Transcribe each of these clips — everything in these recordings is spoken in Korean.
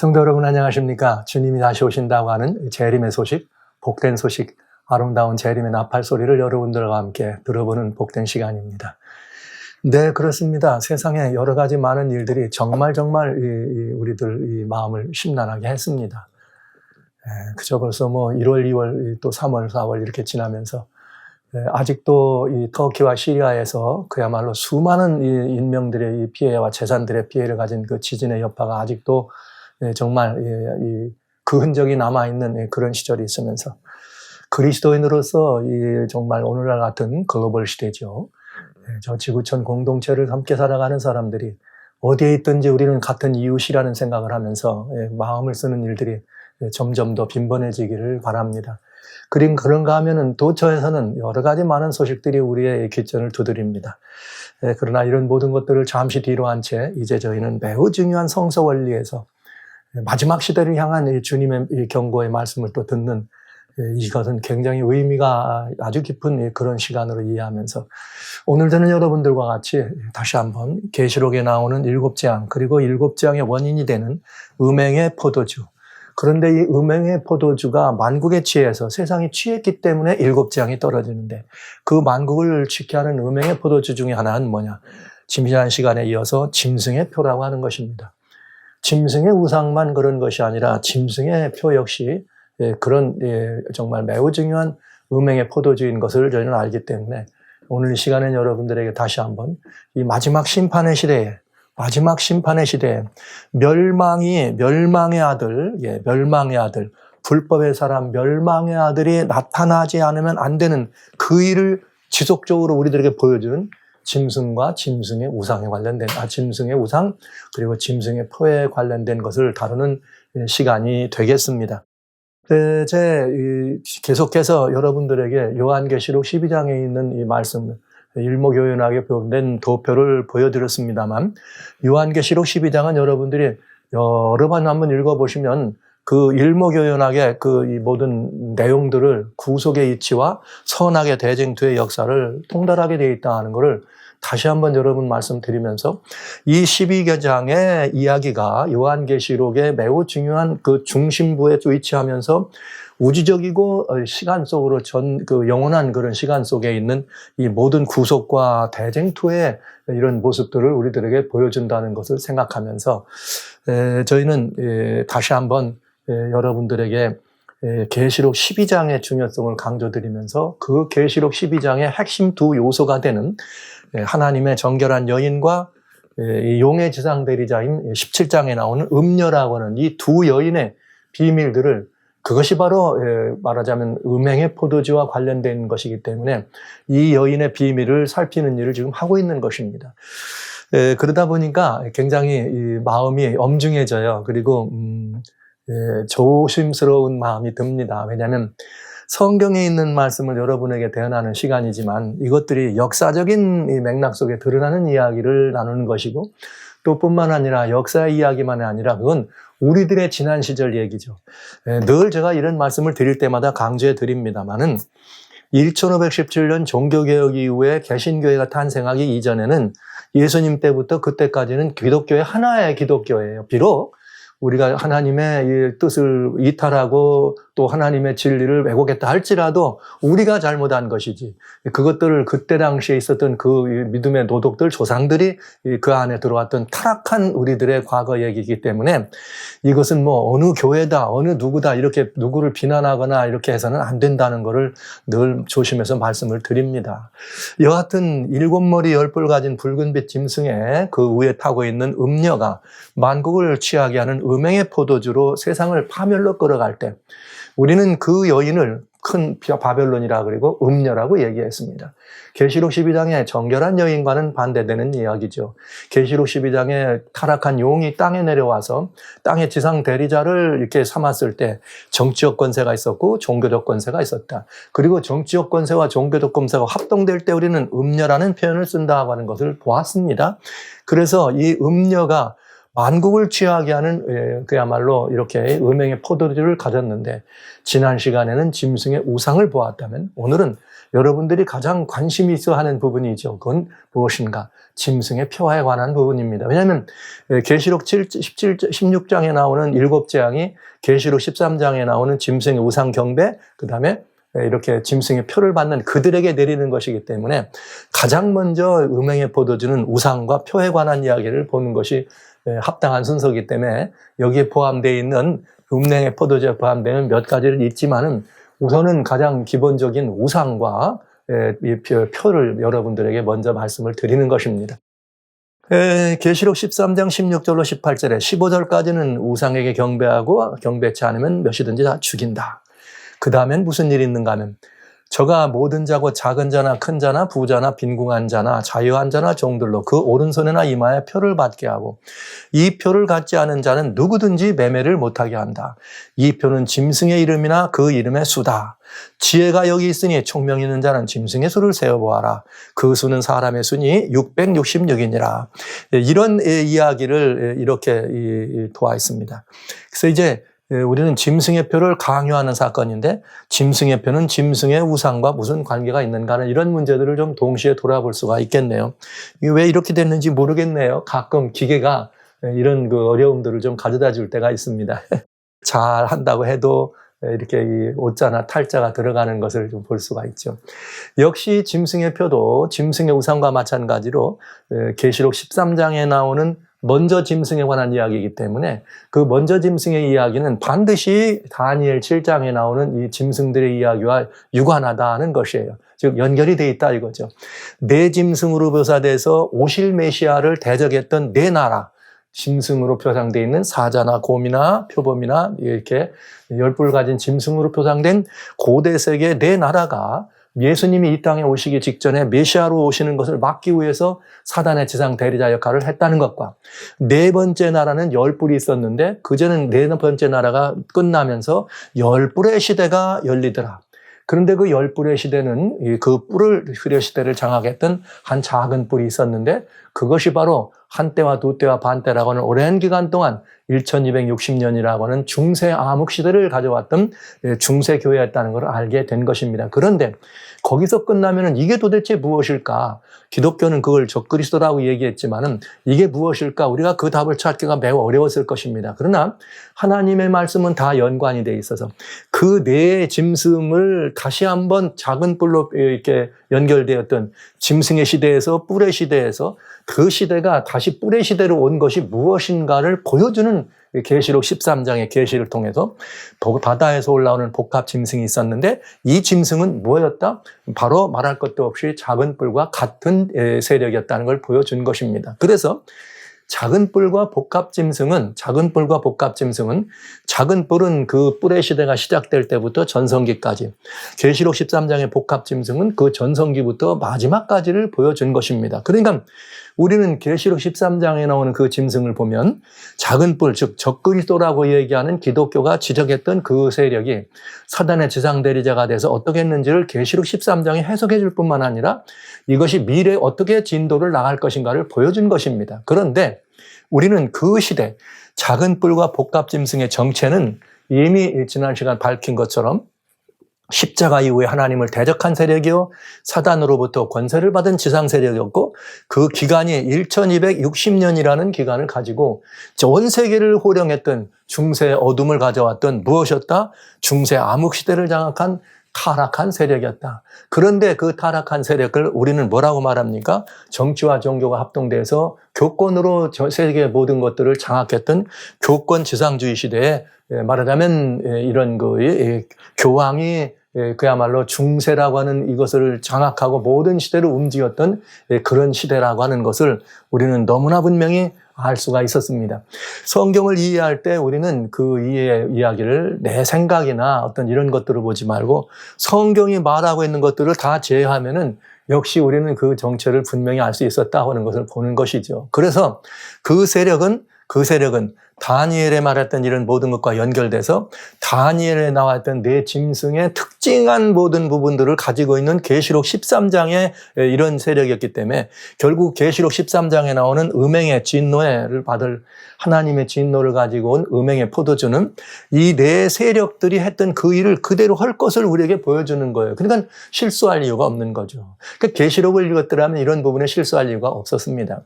성도 여러분 안녕하십니까? 주님이 다시 오신다고 하는 재림의 소식, 복된 소식, 아름다운 재림의 나팔 소리를 여러분들과 함께 들어보는 복된 시간입니다. 네, 그렇습니다. 세상에 여러 가지 많은 일들이 정말 우리들 이 마음을 심란하게 했습니다. 그저 벌써 1월, 2월, 또 3월, 4월 이렇게 지나면서 아직도 이 터키와 시리아에서 그야말로 수많은 이 인명들의 이 피해와 재산들의 피해를 가진 그 지진의 여파가 아직도 정말 그 흔적이 남아있는 그런 시절이 있으면서 그리스도인으로서 정말 오늘날 같은 글로벌 시대죠. 저 지구촌 공동체를 함께 살아가는 사람들이 어디에 있든지 우리는 같은 이웃이라는 생각을 하면서 마음을 쓰는 일들이 점점 더 빈번해지기를 바랍니다. 그런가 하면은 도처에서는 여러 가지 많은 소식들이 우리의 귓전을 두드립니다. 그러나 이런 모든 것들을 잠시 뒤로 한 채 이제 저희는 매우 중요한 성서 원리에서 마지막 시대를 향한 주님의 경고의 말씀을 또 듣는 이것은 굉장히 의미가 아주 깊은 그런 시간으로 이해하면서 오늘 저는 여러분들과 같이 다시 한번 계시록에 나오는 7장 그리고 7장의 원인이 되는 음행의 포도주, 그런데 이 음행의 포도주가 만국에 취해서 세상이 취했기 때문에 7장이 떨어지는데 그 만국을 취케 하는 음행의 포도주 중에 하나는 뭐냐? 지난 시간에 이어서 짐승의 표라고 하는 것입니다. 짐승의 우상만 그런 것이 아니라 짐승의 표 역시 그런 정말 매우 중요한 음행의 포도주인 것을 저희는 알기 때문에 오늘 이 시간엔 여러분들에게 다시 한번 이 마지막 심판의 시대에 멸망의 아들, 불법의 사람 멸망의 아들이 나타나지 않으면 안 되는 그 일을 지속적으로 우리들에게 보여주는 짐승과 짐승의 우상에 관련된, 짐승의 우상, 그리고 짐승의 표에 관련된 것을 다루는 시간이 되겠습니다. 계속해서 여러분들에게 요한계시록 12장에 있는 이 말씀, 일목요연하게 표현된 도표를 보여드렸습니다만, 요한계시록 12장은 여러분들이 여러 번 한번 읽어보시면 그 일목요연하게 이 모든 내용들을 구속의 이치와 선악의 대쟁투의 역사를 통달하게 되어 있다 하는 것을 다시 한번 여러분 말씀드리면서 이 12장의 이야기가 요한계시록의 매우 중요한 그 중심부에 위치하면서 우주적이고 시간 속으로 영원한 그런 시간 속에 있는 이 모든 구속과 대쟁투의 이런 모습들을 우리들에게 보여준다는 것을 생각하면서 저희는 다시 한번 여러분들에게 계시록 12장의 중요성을 강조드리면서 그 계시록 12장의 핵심 두 요소가 되는 하나님의 정결한 여인과 용의 지상대리자인 17장에 나오는 음녀라고 하는 이 두 여인의 비밀들을, 그것이 바로 말하자면 음행의 포도주와 관련된 것이기 때문에 이 여인의 비밀을 살피는 일을 지금 하고 있는 것입니다. 그러다 보니까 굉장히 이 마음이 엄중해져요. 그리고 조심스러운 마음이 듭니다. 왜냐하면 성경에 있는 말씀을 여러분에게 대언하는 시간이지만 이것들이 역사적인 이 맥락 속에 드러나는 이야기를 나누는 것이고, 또 뿐만 아니라 역사의 이야기만이 아니라 그건 우리들의 지난 시절 얘기죠. 늘 제가 이런 말씀을 드릴 때마다 강조해 드립니다만은 1517년 종교개혁 이후에 개신교회가 탄생하기 이전에는 예수님 때부터 그때까지는 기독교의 하나의 기독교예요. 비록 우리가 하나님의 이 뜻을 이탈하고 또 하나님의 진리를 왜곡했다 할지라도 우리가 잘못한 것이지, 그것들을 그때 당시에 있었던 그 믿음의 노독들, 조상들이 그 안에 들어왔던 타락한 우리들의 과거 얘기이기 때문에 이것은 어느 교회다, 어느 누구다 이렇게 누구를 비난하거나 이렇게 해서는 안 된다는 것을 늘 조심해서 말씀을 드립니다. 여하튼 7머리 10뿔 가진 붉은빛 짐승의 그 위에 타고 있는 음녀가 만국을 취하게 하는 음행의 포도주로 세상을 파멸로 끌어갈 때 우리는 그 여인을 큰 바벨론이라 그리고 음녀라고 얘기했습니다. 계시록 12장의 정결한 여인과는 반대되는 이야기죠. 계시록 12장에 타락한 용이 땅에 내려와서 땅의 지상 대리자를 이렇게 삼았을 때 정치적 권세가 있었고 종교적 권세가 있었다. 그리고 정치적 권세와 종교적 권세가 합동될 때 우리는 음녀라는 표현을 쓴다고 하는 것을 보았습니다. 그래서 이 음녀가 만국을 취하게 하는 그야말로 이렇게 음행의 포도주를 가졌는데 지난 시간에는 짐승의 우상을 보았다면 오늘은 여러분들이 가장 관심이 있어 하는 부분이죠. 그건 무엇인가? 짐승의 표화에 관한 부분입니다. 왜냐하면 계시록 16장에 나오는 7재앙이 계시록 13장에 나오는 짐승의 우상 경배, 그 다음에 이렇게 짐승의 표를 받는 그들에게 내리는 것이기 때문에 가장 먼저 음행의 포도주는 우상과 표에 관한 이야기를 보는 것이 합당한 순서이기 때문에 여기에 포함되어 있는 음행의 포도주에 포함되는 몇 가지를 있지만은 우선은 가장 기본적인 우상과 이 표를 여러분들에게 먼저 말씀을 드리는 것입니다. 계시록 13장 16절로 18절에 15절까지는 우상에게 경배하고 경배치 않으면 몇이든지 다 죽인다. 그 다음엔 무슨 일이 있는가 하면 저가 모든 자고 작은 자나 큰 자나 부자나 빈궁한 자나 자유한 자나 종들로 그 오른손이나 이마에 표를 받게 하고 이 표를 갖지 않은 자는 누구든지 매매를 못하게 한다. 이 표는 짐승의 이름이나 그 이름의 수다. 지혜가 여기 있으니 총명 있는 자는 짐승의 수를 세어보아라. 그 수는 사람의 수니 666이니라. 이런 이야기를 이렇게 도와 있습니다. 그래서 이제 우리는 짐승의 표를 강요하는 사건인데 짐승의 표는 짐승의 우상과 무슨 관계가 있는가 하는 이런 문제들을 좀 동시에 돌아볼 수가 있겠네요. 왜 이렇게 됐는지 모르겠네요. 가끔 기계가 이런 그 어려움들을 좀 가져다 줄 때가 있습니다. 잘 한다고 해도 이렇게 이 오자나 탈자가 들어가는 것을 좀 볼 수가 있죠. 역시 짐승의 표도 짐승의 우상과 마찬가지로 계시록 13장에 나오는 먼저 짐승에 관한 이야기이기 때문에 그 먼저 짐승의 이야기는 반드시 다니엘 7장에 나오는 이 짐승들의 이야기와 유관하다는 것이에요. 즉 연결이 돼 있다 이거죠. 네 짐승으로 묘사돼서 오실 메시아를 대적했던 네 나라, 짐승으로 표상되어 있는 사자나 곰이나 표범이나 이렇게 열뿔 가진 짐승으로 표상된 고대 세계 네 나라가 예수님이 이 땅에 오시기 직전에 메시아로 오시는 것을 막기 위해서 사단의 지상 대리자 역할을 했다는 것과 네 번째 나라는 열뿔이 있었는데 그전엔 네 번째 나라가 끝나면서 열뿔의 시대가 열리더라. 그런데 그 열뿔의 시대는 그 뿔을 흐려 시대를 장악했던 한 작은 뿔이 있었는데 그것이 바로 한때와 두때와 반때라고 하는 오랜 기간 동안 1260년이라고 하는 중세 암흑 시대를 가져왔던 중세 교회였다는 걸 알게 된 것입니다. 그런데 거기서 끝나면은 이게 도대체 무엇일까? 기독교는 그걸 적그리스도라고 얘기했지만은 이게 무엇일까? 우리가 그 답을 찾기가 매우 어려웠을 것입니다. 그러나 하나님의 말씀은 다 연관이 돼 있어서 그 네 짐승을 다시 한번 작은 뿔로 이렇게 연결되었던 짐승의 시대에서 뿔의 시대에서 그 시대가 다시 뿔의 시대로 온 것이 무엇인가를 보여주는 계시록 13장의 계시를 통해서 바다에서 올라오는 복합 짐승이 있었는데 이 짐승은 뭐였다? 바로 말할 것도 없이 작은 뿔과 같은 세력이었다는 걸 보여준 것입니다. 그래서 작은 뿔과 복합 짐승은 작은 뿔은 그 뿔의 시대가 시작될 때부터 전성기까지, 계시록 13장의 복합 짐승은 그 전성기부터 마지막까지를 보여준 것입니다. 그러니까 우리는 계시록 13장에 나오는 그 짐승을 보면 작은 뿔, 즉 적그리스도라고 얘기하는 기독교가 지적했던 그 세력이 사단의 지상대리자가 돼서 어떻게 했는지를 계시록 13장에 해석해 줄 뿐만 아니라 이것이 미래에 어떻게 진도를 나갈 것인가를 보여준 것입니다. 그런데 우리는 그 시대 작은 뿔과 복합 짐승의 정체는 이미 지난 시간 밝힌 것처럼 십자가 이후에 하나님을 대적한 세력이요 사단으로부터 권세를 받은 지상 세력이었고 그 기간이 1260년이라는 기간을 가지고 전 세계를 호령했던 중세 어둠을 가져왔던 무엇이었다? 중세 암흑시대를 장악한 타락한 세력이었다. 그런데 그 타락한 세력을 우리는 뭐라고 말합니까? 정치와 종교가 합동돼서 교권으로 세계 모든 것들을 장악했던 교권 지상주의 시대에 말하자면 이런 교황이 그야말로 중세라고 하는 이것을 장악하고 모든 시대를 움직였던 그런 시대라고 하는 것을 우리는 너무나 분명히 알 수가 있었습니다. 성경을 이해할 때 우리는 그 이야기를 내 생각이나 어떤 이런 것들을 보지 말고 성경이 말하고 있는 것들을 다 제외하면은 역시 우리는 그 정체를 분명히 알 수 있었다 하는 것을 보는 것이죠. 그래서 그 세력은 다니엘에 말했던 이런 모든 것과 연결돼서 다니엘에 나왔던 네 짐승의 특징한 모든 부분들을 가지고 있는 계시록 13장의 이런 세력이었기 때문에 결국 계시록 13장에 나오는 음행의 진노를 받을 하나님의 진노를 가지고 온 음행의 포도주는 이 네 세력들이 했던 그 일을 그대로 할 것을 우리에게 보여주는 거예요. 그러니까 실수할 이유가 없는 거죠. 그러니까 계시록을 읽었더라면 이런 부분에 실수할 이유가 없었습니다.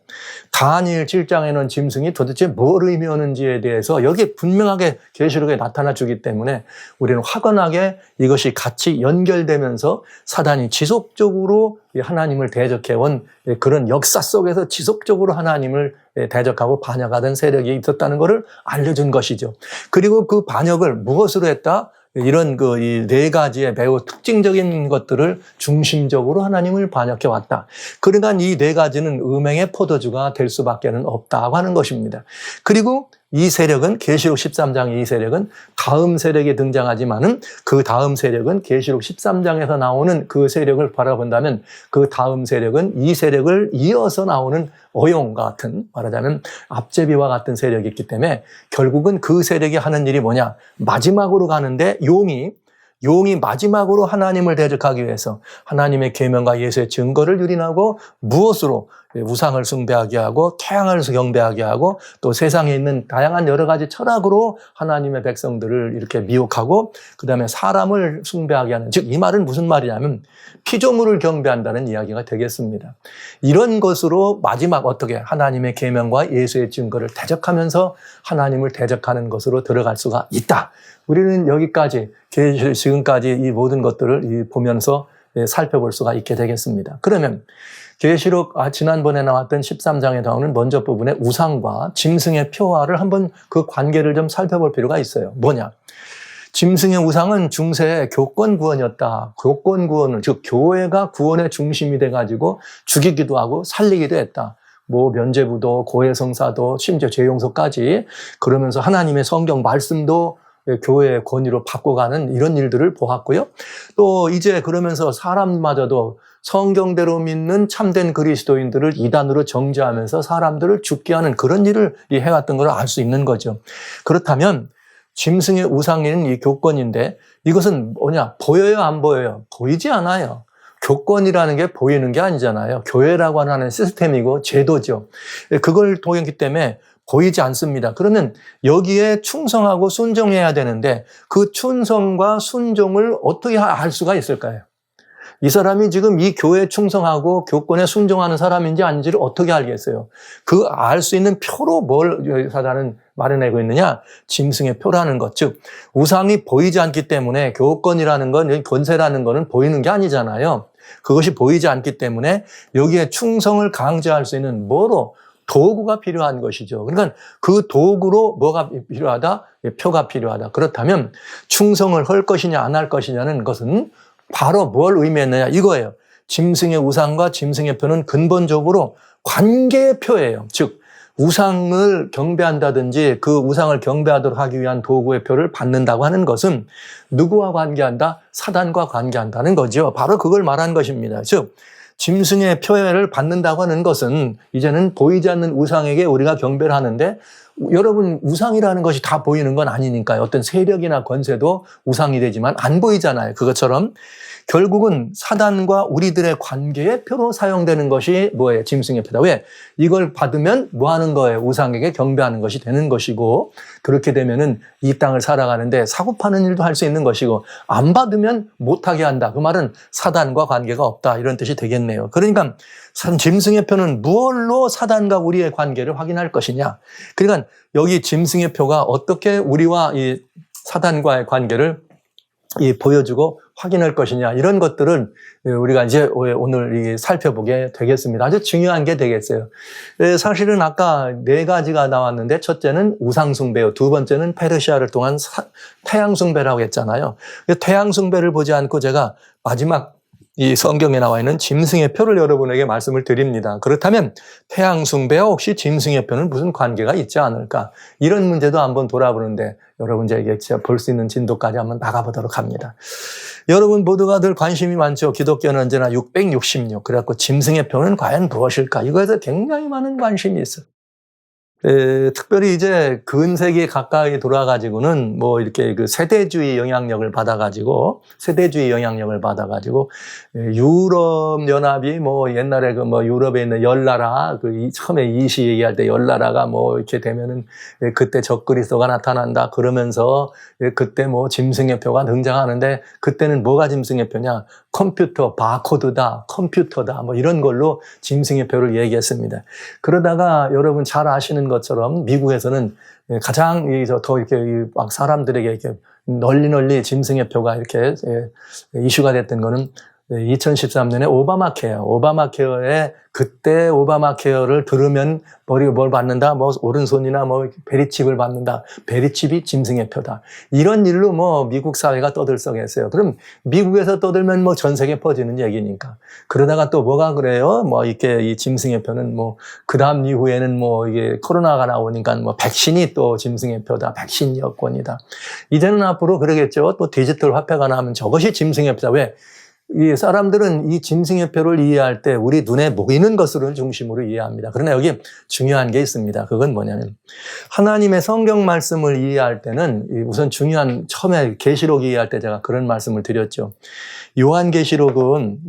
다니엘 7장에는 짐승이 도대체 뭘 의미하는지에 대해서 여기에 분명하게 계시록에 나타나 주기 때문에 우리는 확연하게 이것이 같이 연결되면서 사단이 지속적으로 하나님을 대적해온 그런 역사 속에서 지속적으로 하나님을 대적하고 반역하던 세력이 있었다는 것을 알려준 것이죠. 그리고 그 반역을 무엇으로 했다? 이런 이 네 가지의 매우 특징적인 것들을 중심적으로 하나님을 반역해 왔다. 그러니까 이 네 가지는 음행의 포도주가 될 수밖에는 없다고 하는 것입니다. 그리고 이 세력은 계시록 13장의 이 세력은 다음 세력이 등장하지만은 그 다음 세력은 계시록 13장에서 나오는 그 세력을 바라본다면 그 다음 세력은 이 세력을 이어서 나오는 어용 같은, 말하자면 앞제비와 같은 세력이 있기 때문에 결국은 그 세력이 하는 일이 뭐냐? 마지막으로 가는데 용이 마지막으로 하나님을 대적하기 위해서 하나님의 계명과 예수의 증거를 유린하고 무엇으로 우상을 숭배하게 하고 태양을 경배하게 하고 또 세상에 있는 다양한 여러 가지 철학으로 하나님의 백성들을 이렇게 미혹하고 그다음에 사람을 숭배하게 하는, 즉 이 말은 무슨 말이냐면 피조물을 경배한다는 이야기가 되겠습니다. 이런 것으로 마지막 어떻게 하나님의 계명과 예수의 증거를 대적하면서 하나님을 대적하는 것으로 들어갈 수가 있다. 우리는 여기까지 지금까지 이 모든 것들을 보면서 살펴볼 수가 있게 되겠습니다. 그러면 계시록 지난번에 나왔던 13장에 나오는 먼저 부분의 우상과 짐승의 표화를 한번 그 관계를 좀 살펴볼 필요가 있어요. 뭐냐? 짐승의 우상은 중세의 교권 구원이었다. 교권 구원을, 즉 교회가 구원의 중심이 돼가지고 죽이기도 하고 살리기도 했다. 면죄부도 고해성사도 심지어 죄용서까지, 그러면서 하나님의 성경 말씀도 교회의 권위로 바꿔가는 이런 일들을 보았고요. 또 이제 그러면서 사람마저도 성경대로 믿는 참된 그리스도인들을 이단으로 정죄하면서 사람들을 죽게 하는 그런 일을 해왔던 걸 알 수 있는 거죠. 그렇다면 짐승의 우상인 이 교권인데 이것은 뭐냐? 보여요, 안 보여요? 보이지 않아요. 교권이라는 게 보이는 게 아니잖아요. 교회라고 하는 시스템이고 제도죠. 그걸 통했기 때문에 보이지 않습니다. 그러면 여기에 충성하고 순종해야 되는데 그 충성과 순종을 어떻게 알 수가 있을까요? 이 사람이 지금 이 교회에 충성하고 교권에 순종하는 사람인지 아닌지를 어떻게 알겠어요? 그 알 수 있는 표로 뭘 사단은 마련하고 있느냐? 짐승의 표라는 것. 즉 우상이 보이지 않기 때문에 교권이라는 건, 권세라는 거는 보이는 게 아니잖아요. 그것이 보이지 않기 때문에 여기에 충성을 강제할 수 있는 뭐로? 도구가 필요한 것이죠. 그러니까 그 도구로 뭐가 필요하다? 표가 필요하다. 그렇다면 충성을 할 것이냐 안 할 것이냐는 것은 바로 뭘 의미했느냐 이거예요. 짐승의 우상과 짐승의 표는 근본적으로 관계의 표예요. 즉 우상을 경배한다든지 그 우상을 경배하도록 하기 위한 도구의 표를 받는다고 하는 것은 누구와 관계한다? 사단과 관계한다는 거죠. 바로 그걸 말한 것입니다. 즉 짐승의 표를 받는다고 하는 것은 이제는 보이지 않는 우상에게 우리가 경배를 하는데, 여러분 우상이라는 것이 다 보이는 건 아니니까요. 어떤 세력이나 권세도 우상이 되지만 안 보이잖아요. 그것처럼 결국은 사단과 우리들의 관계의 표로 사용되는 것이 뭐예요? 짐승의 표다. 왜? 이걸 받으면 뭐 하는 거예요? 우상에게 경배하는 것이 되는 것이고, 그렇게 되면은 이 땅을 살아가는데 사고 파는 일도 할 수 있는 것이고, 안 받으면 못하게 한다. 그 말은 사단과 관계가 없다. 이런 뜻이 되겠네요. 그러니까 짐승의 표는 무엇로 사단과 우리의 관계를 확인할 것이냐. 그러니까 여기 짐승의 표가 어떻게 우리와 이 사단과의 관계를 보여주고 확인할 것이냐, 이런 것들은 우리가 이제 오늘 살펴보게 되겠습니다. 아주 중요한 게 되겠어요. 사실은 아까 네 가지가 나왔는데 첫째는 우상숭배요, 두 번째는 페르시아를 통한 태양숭배라고 했잖아요. 태양숭배를 보지 않고 제가 마지막 이 성경에 나와 있는 짐승의 표를 여러분에게 말씀을 드립니다. 그렇다면 태양숭배와 혹시 짐승의 표는 무슨 관계가 있지 않을까? 이런 문제도 한번 돌아보는데 여러분들에게 볼 수 있는 진도까지 한번 나가보도록 합니다. 여러분 모두가 늘 관심이 많죠. 기독교는 언제나 666. 그래갖고 짐승의 표는 과연 무엇일까? 이거에 대해서 굉장히 많은 관심이 있어요. 특별히 이제 근세기 가까이 돌아가지고는 뭐 이렇게 그 세대주의 영향력을 받아가지고 유럽 연합이 뭐 옛날에 그 뭐 유럽에 있는 열 나라 처음에 이시 얘기할 때 열 나라가 뭐 이렇게 되면은 그때 적그리스도가 나타난다 그러면서 그때 뭐 짐승의표가 등장하는데 그때는 뭐가 짐승의표냐? 컴퓨터 바코드다, 컴퓨터다 뭐 이런 걸로 짐승의표를 얘기했습니다. 그러다가 여러분 잘 아시는 것처럼 미국에서는 가장 더 이렇게 막 사람들에게 이렇게 널리 짐승의 표가 이렇게 이슈가 됐던 거는 2013년에 오바마케어에 그때 오바마케어를 들으면 뭘 받는다? 뭐 오른손이나 뭐 베리칩을 받는다. 베리칩이 짐승의 표다. 이런 일로 뭐 미국 사회가 떠들썩했어요. 그럼 미국에서 떠들면 뭐 전 세계 퍼지는 얘기니까. 그러다가 또 뭐가 그래요? 뭐 이렇게 이 짐승의 표는 뭐 그다음 이후에는 뭐 이게 코로나가 나오니까 뭐 백신이 또 짐승의 표다. 백신 여권이다. 이제는 앞으로 그러겠죠. 또 디지털 화폐가 나오면 저것이 짐승의 표다. 왜? 이 사람들은 이 짐승의 표를 이해할 때 우리 눈에 보이는 것을 중심으로 이해합니다. 그러나 여기 중요한 게 있습니다. 그건 뭐냐면 하나님의 성경 말씀을 이해할 때는 우선 중요한 처음에 계시록 이해할 때 제가 그런 말씀을 드렸죠. 요한계시록은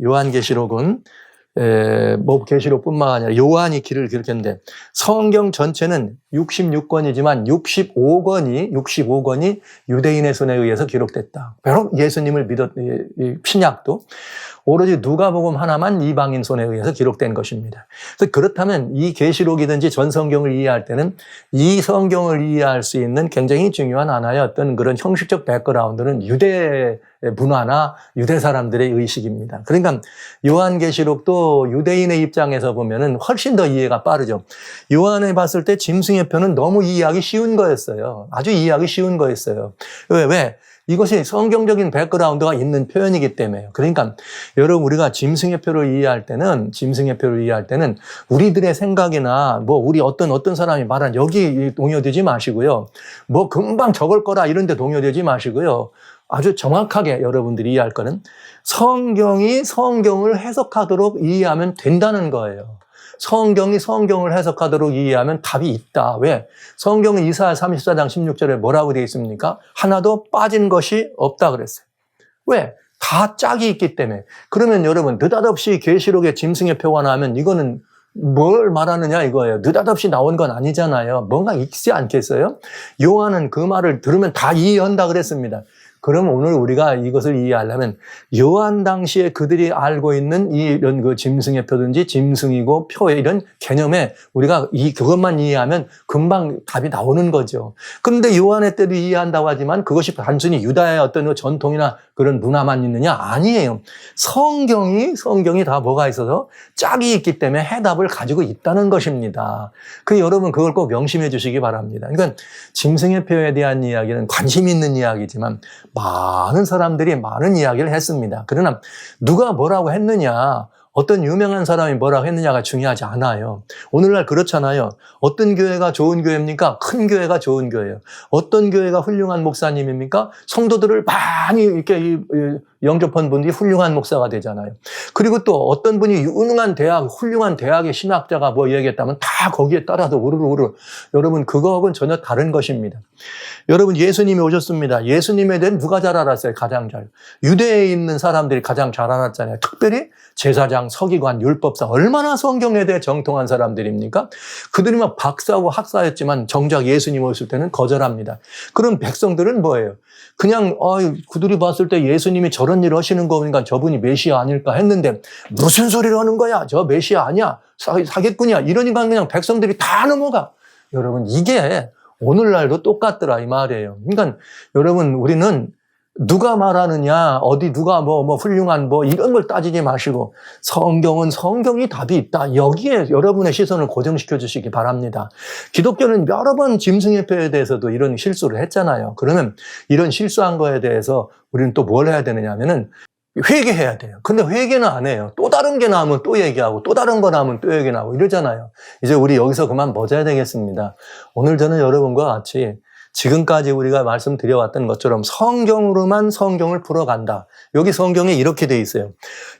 뭐 계시록뿐만 아니라 요한이 길을 기록했는데 성경 전체는 66권이지만 65권이 유대인의 손에 의해서 기록됐다. 바로 예수님을 신약도 오로지 누가복음 하나만 이방인 손에 의해서 기록된 것입니다. 그래서 그렇다면 이 계시록이든지 전 성경을 이해할 때는 이 성경을 이해할 수 있는 굉장히 중요한 하나의 어떤 그런 형식적 백그라운드는 유대 문화나 유대 사람들의 의식입니다. 그러니까 요한계시록도 유대인의 입장에서 보면은 훨씬 더 이해가 빠르죠. 요한에 봤을 때 짐승의 표는 너무 이해하기 쉬운 거였어요. 아주 이해하기 쉬운 거였어요. 왜? 이것이 성경적인 백그라운드가 있는 표현이기 때문에요. 그러니까 여러분 우리가 짐승의 표를 이해할 때는 우리들의 생각이나 뭐 우리 어떤 사람이 말한 여기 동요되지 마시고요. 뭐 금방 적을 거라 이런 데 동요되지 마시고요. 아주 정확하게 여러분들이 이해할 거는 성경이 성경을 해석하도록 이해하면 된다는 거예요. 성경이 성경을 해석하도록 이해하면 답이 있다. 왜? 성경은 이사야 34장 16절에 뭐라고 되어 있습니까? 하나도 빠진 것이 없다 그랬어요. 왜? 다 짝이 있기 때문에. 그러면 여러분 느닷없이 계시록에 짐승의 표가 나오면 이거는 뭘 말하느냐 이거예요. 느닷없이 나온 건 아니잖아요. 뭔가 있지 않겠어요? 요한은 그 말을 들으면 다 이해한다 그랬습니다. 그럼 오늘 우리가 이것을 이해하려면 요한 당시에 그들이 알고 있는 이런 그 짐승의 표든지 짐승이고 표의 이런 개념에 우리가 그것만 이해하면 금방 답이 나오는 거죠. 그런데 요한의 때도 이해한다고 하지만 그것이 단순히 유다의 어떤 전통이나 그런 문화만 있느냐? 아니에요. 성경이 다 뭐가 있어서 짝이 있기 때문에 해답을 가지고 있다는 것입니다. 여러분 그걸 꼭 명심해 주시기 바랍니다. 그러니까 짐승의 표에 대한 이야기는 관심 있는 이야기지만 많은 사람들이 많은 이야기를 했습니다. 그러나 누가 뭐라고 했느냐, 어떤 유명한 사람이 뭐라고 했느냐가 중요하지 않아요. 오늘날 그렇잖아요. 어떤 교회가 좋은 교회입니까? 큰 교회가 좋은 교회예요. 어떤 교회가 훌륭한 목사님입니까? 성도들을 많이 이렇게 영접한 분들이 훌륭한 목사가 되잖아요. 그리고 또 어떤 분이 훌륭한 대학의 신학자가 뭐 얘기했다면 다 거기에 따라서 우르르. 여러분 그거하고는 전혀 다른 것입니다. 여러분 예수님이 오셨습니다. 예수님에 대해 누가 잘 알았어요? 가장 잘. 유대에 있는 사람들이 가장 잘 알았잖아요. 특별히 제사장, 서기관, 율법사 얼마나 성경에 대해 정통한 사람들입니까? 그들이 막 박사하고 학사였지만 정작 예수님 오실 때는 거절합니다. 그럼 백성들은 뭐예요? 그냥 그들이 봤을 때 예수님이 저런 일을 하시는 거 보니까 저분이 메시아 아닐까 했는데 무슨 소리를 하는 거야? 저 메시아 아니야? 사기꾼이야? 이러니까 그냥 백성들이 다 넘어가. 여러분 이게 오늘날도 똑같더라 이 말이에요. 그러니까 여러분 우리는 누가 말하느냐, 어디 누가 뭐 훌륭한 이런 걸 따지지 마시고 성경은 성경이 답이 있다. 여기에 여러분의 시선을 고정시켜 주시기 바랍니다. 기독교는 여러 번 짐승의 표에 대해서도 이런 실수를 했잖아요. 그러면 이런 실수한 거에 대해서 우리는 또 뭘 해야 되느냐 하면은 회개해야 돼요. 근데 회개는 안 해요. 또 다른 게 나오면 또 얘기하고 또 다른 거 나오면 또 얘기하고 이러잖아요. 이제 우리 여기서 그만 멎어야 되겠습니다. 오늘 저는 여러분과 같이 지금까지 우리가 말씀드려왔던 것처럼 성경으로만 성경을 풀어간다. 여기 성경에 이렇게 돼 있어요.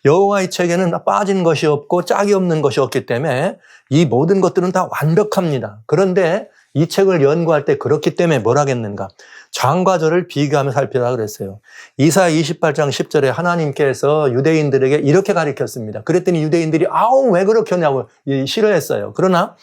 여호와의 책에는 빠진 것이 없고 짝이 없는 것이 없기 때문에 이 모든 것들은 다 완벽합니다. 그런데 이 책을 연구할 때 그렇기 때문에 뭘 하겠는가? 장과 절을 비교하며 살피라 그랬어요. 이사야 28장 10절에 하나님께서 유대인들에게 이렇게 가르쳤습니다. 그랬더니 유대인들이 아우 왜 그렇게 하냐고 싫어했어요. 그러나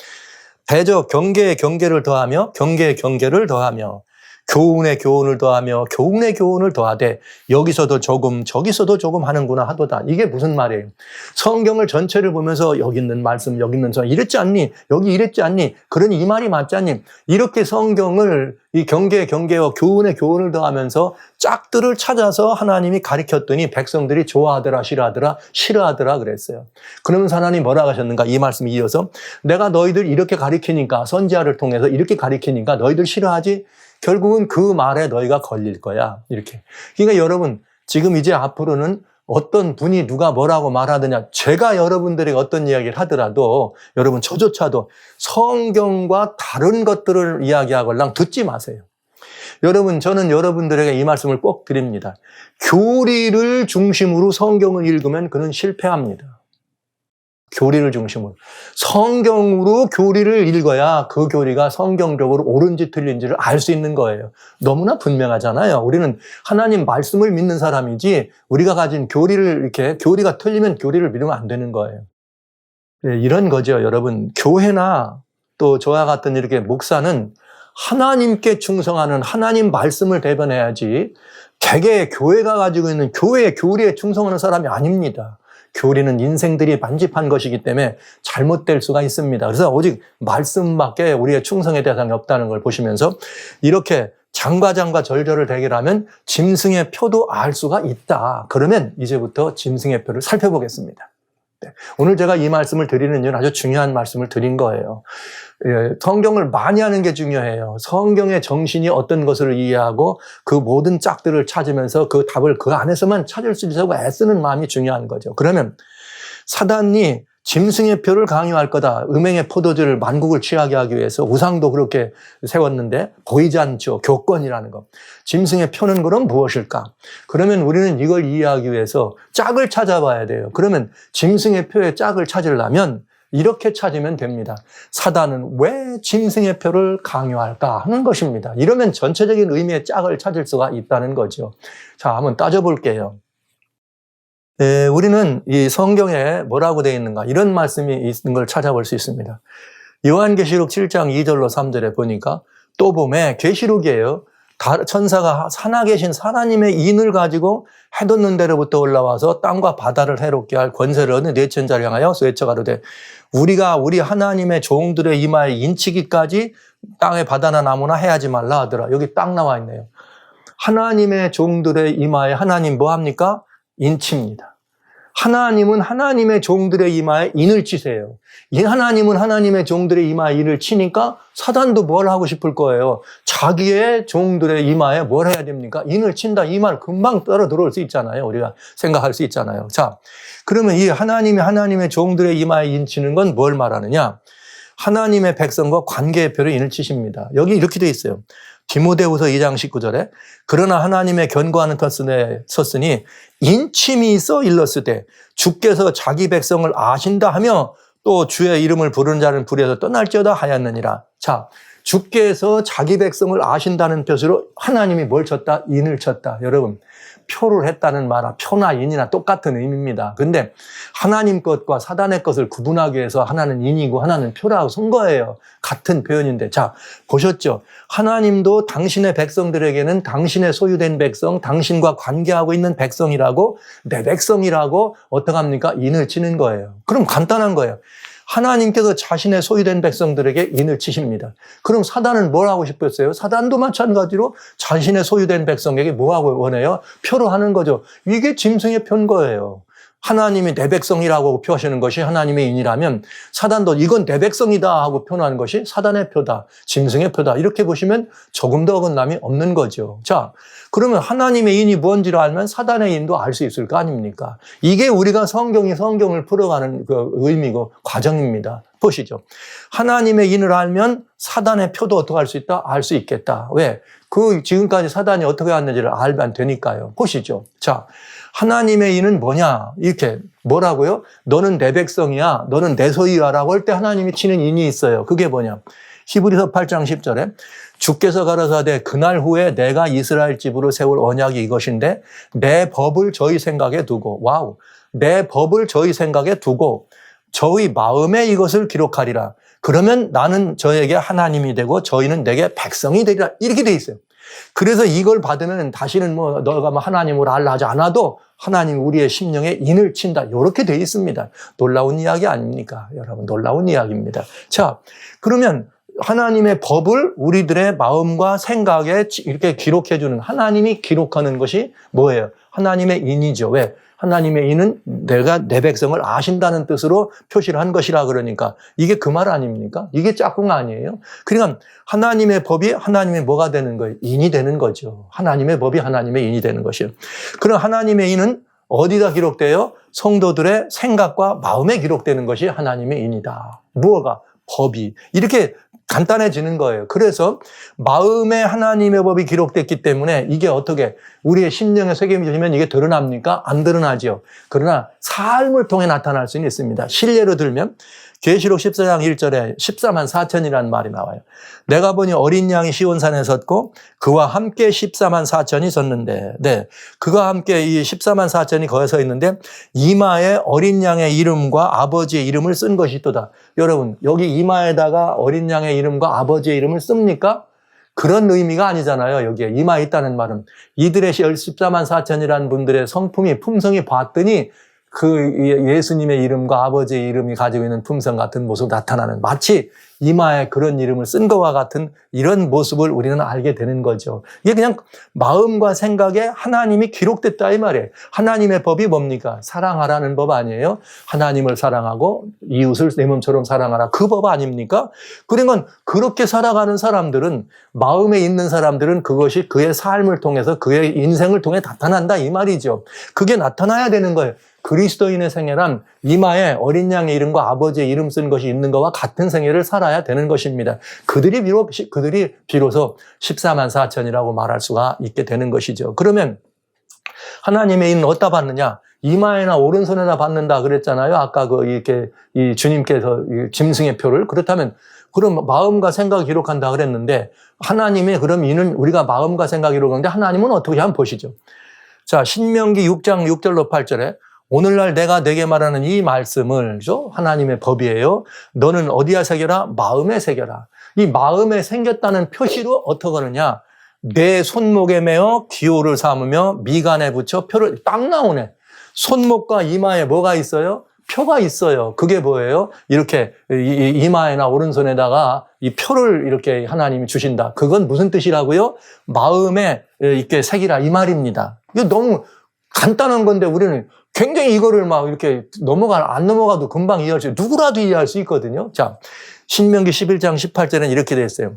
대저 경계에 경계를 더하며 경계에 경계를 더하며 교훈에 교훈을 더하며 교훈에 교훈을 더하되 여기서도 조금 저기서도 조금 하는구나 하도다. 이게 무슨 말이에요? 성경을 전체를 보면서 여기 있는 말씀 여기 있는 성 이랬지 않니? 여기 이랬지 않니? 그러니 이 말이 맞지 않니? 이렇게 성경을 이 경계에 경계와 교훈에 교훈을 더하면서 짝들을 찾아서 하나님이 가르쳤더니 백성들이 좋아하더라 싫어하더라 그랬어요. 그러면서 하나님 뭐라고 하셨는가? 이 말씀 이어서 내가 너희들 이렇게 가르치니까 선지자를 통해서 이렇게 가르치니까 너희들 싫어하지? 결국은 그 말에 너희가 걸릴 거야. 이렇게. 그러니까 여러분, 지금 이제 앞으로는 어떤 분이 누가 뭐라고 말하느냐, 제가 여러분들에게 어떤 이야기를 하더라도 여러분 저조차도 성경과 다른 것들을 이야기하걸랑 듣지 마세요. 여러분, 저는 여러분들에게 이 말씀을 꼭 드립니다. 교리를 중심으로 성경을 읽으면 그는 실패합니다. 교리를 중심으로. 성경으로 교리를 읽어야 그 교리가 성경적으로 옳은지 틀린지를 알 수 있는 거예요. 너무나 분명하잖아요. 우리는 하나님 말씀을 믿는 사람이지 우리가 가진 교리를 이렇게 교리가 틀리면 교리를 믿으면 안 되는 거예요. 네, 이런 거죠. 여러분, 교회나 또 저와 같은 이렇게 목사는 하나님께 충성하는 하나님 말씀을 대변해야지 개개의 교회가 가지고 있는 교회의 교리에 충성하는 사람이 아닙니다. 교리는 인생들이 만집한 것이기 때문에 잘못될 수가 있습니다. 그래서 오직 말씀밖에 우리의 충성의 대상이 없다는 걸 보시면서 이렇게 장과 절절을 대결하면 짐승의 표도 알 수가 있다. 그러면 이제부터 짐승의 표를 살펴보겠습니다. 네. 오늘 제가 이 말씀을 드리는 이유는 아주 중요한 말씀을 드린 거예요. 성경을 많이 하는 게 중요해요. 성경의 정신이 어떤 것을 이해하고 그 모든 짝들을 찾으면서 그 답을 그 안에서만 찾을 수 있어서 애쓰는 마음이 중요한 거죠. 그러면 사단이 짐승의 표를 강요할 거다. 음행의 포도주를 만국을 취하게 하기 위해서 우상도 그렇게 세웠는데 보이지 않죠. 교권이라는 것. 짐승의 표는 그럼 무엇일까? 그러면 우리는 이걸 이해하기 위해서 짝을 찾아봐야 돼요. 그러면 짐승의 표의 짝을 찾으려면 이렇게 찾으면 됩니다. 사단은 왜 짐승의 표를 강요할까 하는 것입니다. 이러면 전체적인 의미의 짝을 찾을 수가 있다는 거죠. 자, 한번 따져볼게요. 우리는 이 성경에 뭐라고 되어 있는가 이런 말씀이 있는 걸 찾아볼 수 있습니다. 요한계시록 7장 2절로 3절에 보니까 또 봄에 계시록이에요. 천사가 하나 계신 하나님의 인을 가지고 해돋는 데로부터 올라와서 땅과 바다를 해롭게 할 권세를 얻는 네 천자를 향하여 외쳐가로되 우리가 우리 하나님의 종들의 이마에 인치기까지 땅에 바다나 나무나 해하지 말라 하더라. 여기 딱 나와 있네요. 하나님의 종들의 이마에 하나님 뭐 합니까? 인칩니다. 하나님은 하나님의 종들의 이마에 인을 치세요. 하나님은 하나님의 종들의 이마에 인을 치니까 사단도 뭘 하고 싶을 거예요. 자기의 종들의 이마에 뭘 해야 됩니까? 인을 친다. 이 말 금방 따라 들어올 수 있잖아요. 우리가 생각할 수 있잖아요. 자, 그러면 이 하나님의 종들의 이마에 인 치는 건 뭘 말하느냐? 하나님의 백성과 관계의 표를 인을 치십니다. 여기 이렇게 돼 있어요. 디모데후서 2장 19절에 그러나 하나님의 견고하는 덫에 섰으니 인침이 있어 일렀으되 주께서 자기 백성을 아신다 하며 또 주의 이름을 부르는 자는 불에서 떠날지어다 하였느니라. 자, 주께서 자기 백성을 아신다는 뜻으로 하나님이 뭘 쳤다? 인을 쳤다. 여러분, 표를 했다는 말은 표나 인이나 똑같은 의미입니다. 근데 하나님 것과 사단의 것을 구분하기 위해서 하나는 인이고 하나는 표라고 쓴 거예요. 같은 표현인데. 자, 보셨죠? 하나님도 당신의 백성들에게는 당신의 소유된 백성, 당신과 관계하고 있는 백성이라고, 내 백성이라고 어떡합니까? 인을 치는 거예요. 그럼 간단한 거예요. 하나님께서 자신의 소유된 백성들에게 인을 치십니다. 그럼 사단은 뭘 하고 싶었어요? 사단도 마찬가지로 자신의 소유된 백성에게 뭐 하고 원해요? 표로 하는 거죠. 이게 짐승의 표인 거예요. 하나님이 내 백성이라고 표하시는 것이 하나님의 인이라면 사단도 이건 내 백성이다 하고 표현하는 것이 사단의 표다, 짐승의 표다. 이렇게 보시면 조금 더 어긋남이 없는 거죠. 자, 그러면 하나님의 인이 뭔지를 알면 사단의 인도 알 수 있을 거 아닙니까? 이게 우리가 성경을 풀어가는 그 의미고 과정입니다. 보시죠. 하나님의 인을 알면 사단의 표도 어떻게 할 수 있다? 알 수 있겠다. 왜? 지금까지 사단이 어떻게 왔는지를 알면 되니까요. 보시죠. 자, 하나님의 인은 뭐냐? 이렇게 뭐라고요? 너는 내 백성이야. 너는 내 소유야라고 할 때 하나님이 치는 인이 있어요. 그게 뭐냐? 히브리서 8장 10절에 주께서 가라사대 그날 후에 내가 이스라엘 집으로 세울 언약이 이것인데 내 법을 저희 생각에 두고 와우 내 법을 저희 생각에 두고 저희 마음에 이것을 기록하리라. 그러면 나는 저에게 하나님이 되고 저희는 내게 백성이 되리라. 이렇게 돼 있어요. 그래서 이걸 받으면 다시는 너가 하나님을 알라 하지 않아도 하나님 우리의 심령에 인을 친다. 이렇게 돼 있습니다. 놀라운 이야기 아닙니까? 여러분 놀라운 이야기입니다. 자, 그러면 하나님의 법을 우리들의 마음과 생각에 이렇게 기록해주는 하나님이 기록하는 것이 뭐예요? 하나님의 인이죠. 왜? 하나님의 인은 내가 내 백성을 아신다는 뜻으로 표시를 한 것이라 그러니까 이게 그 말 아닙니까? 이게 짝꿍 아니에요? 그러니까 하나님의 법이 하나님의 뭐가 되는 거예요? 인이 되는 거죠. 하나님의 법이 하나님의 인이 되는 것이에요. 그럼 하나님의 인은 어디다 기록돼요? 성도들의 생각과 마음에 기록되는 것이 하나님의 인이다. 무엇가? 법이. 이렇게 간단해지는 거예요. 그래서 마음에 하나님의 법이 기록됐기 때문에 이게 어떻게 우리의 심령에 새겨지면 이게 드러납니까? 안 드러나죠. 그러나 삶을 통해 나타날 수는 있습니다. 실례로 들면 계시록 14장 1절에 14만 4천이라는 말이 나와요. 내가 보니 어린 양이 시온산에 섰고 그와 함께 14만 4천이 섰는데 네, 그와 함께 이 14만 4천이 거기 서 있는데 이마에 어린 양의 이름과 아버지의 이름을 쓴 것이 또다. 여러분 여기 이마에다가 어린 양의 이름과 아버지의 이름을 씁니까? 그런 의미가 아니잖아요. 여기에 이마에 있다는 말은 이들의 14만 4천이라는 분들의 성품이 품성이 봤더니 그 예수님의 이름과 아버지의 이름이 가지고 있는 품성 같은 모습 나타나는 마치 이마에 그런 이름을 쓴 것과 같은 이런 모습을 우리는 알게 되는 거죠. 이게 그냥 마음과 생각에 하나님이 기록됐다 이 말이에요. 하나님의 법이 뭡니까? 사랑하라는 법 아니에요? 하나님을 사랑하고 이웃을 내 몸처럼 사랑하라. 그 법 아닙니까? 그러면 그렇게 살아가는 사람들은 마음에 있는 사람들은 그것이 그의 삶을 통해서 그의 인생을 통해 나타난다 이 말이죠. 그게 나타나야 되는 거예요. 그리스도인의 생애란 이마에 어린 양의 이름과 아버지의 이름 쓴 것이 있는 것과 같은 생애를 살아야 되는 것입니다. 그들이 비로소 14만 4천이라고 말할 수가 있게 되는 것이죠. 그러면 하나님의 인은 어디다 받느냐? 이마에나 오른손에다 받는다 그랬잖아요. 아까 이렇게 이 주님께서 이 짐승의 표를. 그렇다면 그럼 마음과 생각을 기록한다 그랬는데 하나님의 그럼 인은 우리가 마음과 생각을 기록하는데 하나님은 어떻게 한번 보시죠. 자, 신명기 6장 6절로 8절에 오늘날 내가 내게 말하는 이 말씀을 하나님의 법이에요. 너는 어디에 새겨라? 마음에 새겨라. 이 마음에 새겼다는 표시로 어떻게 하느냐? 내 손목에 매어 기호를 삼으며 미간에 붙여 표를 딱 나오네. 손목과 이마에 뭐가 있어요? 표가 있어요. 그게 뭐예요? 이렇게 이마에나 오른손에다가 이 표를 이렇게 하나님이 주신다. 그건 무슨 뜻이라고요? 마음에 이렇게 새기라 이 말입니다. 이거 너무 간단한 건데 우리는 굉장히 이거를 막 이렇게 안 넘어가도 금방 이해할 수, 누구라도 이해할 수 있거든요. 자, 신명기 11장 18절에는 이렇게 되어 있어요.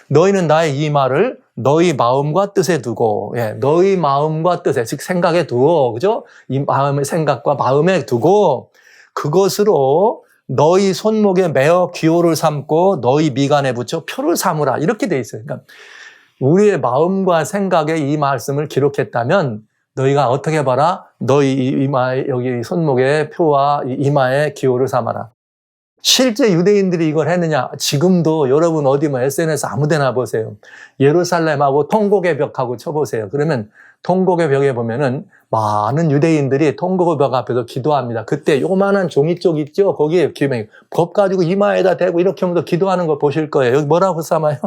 너희는 나의 이 말을 너희 마음과 뜻에 두고, 너희 마음과 뜻에, 즉 생각에 두고, 그죠? 이 마음의 생각과 마음에 두고, 그것으로 너희 손목에 매어 기호를 삼고 너희 미간에 붙여 표를 삼으라. 이렇게 되어 있어요. 그러니까 우리의 마음과 생각에 이 말씀을 기록했다면 너희가 어떻게 봐라? 너희 이마에, 여기 손목에 표와 이마에 기호를 삼아라. 실제 유대인들이 이걸 했느냐? 지금도 여러분 어디 SNS 아무데나 보세요. 예루살렘하고 통곡의 벽하고 쳐보세요. 그러면 통곡의 벽에 보면은 많은 유대인들이 통곡의 벽 앞에서 기도합니다. 그때 요만한 종이쪽 있죠? 거기에 법 가지고 이마에다 대고 이렇게 하면서 기도하는 거 보실 거예요. 여기 뭐라고 삼아요?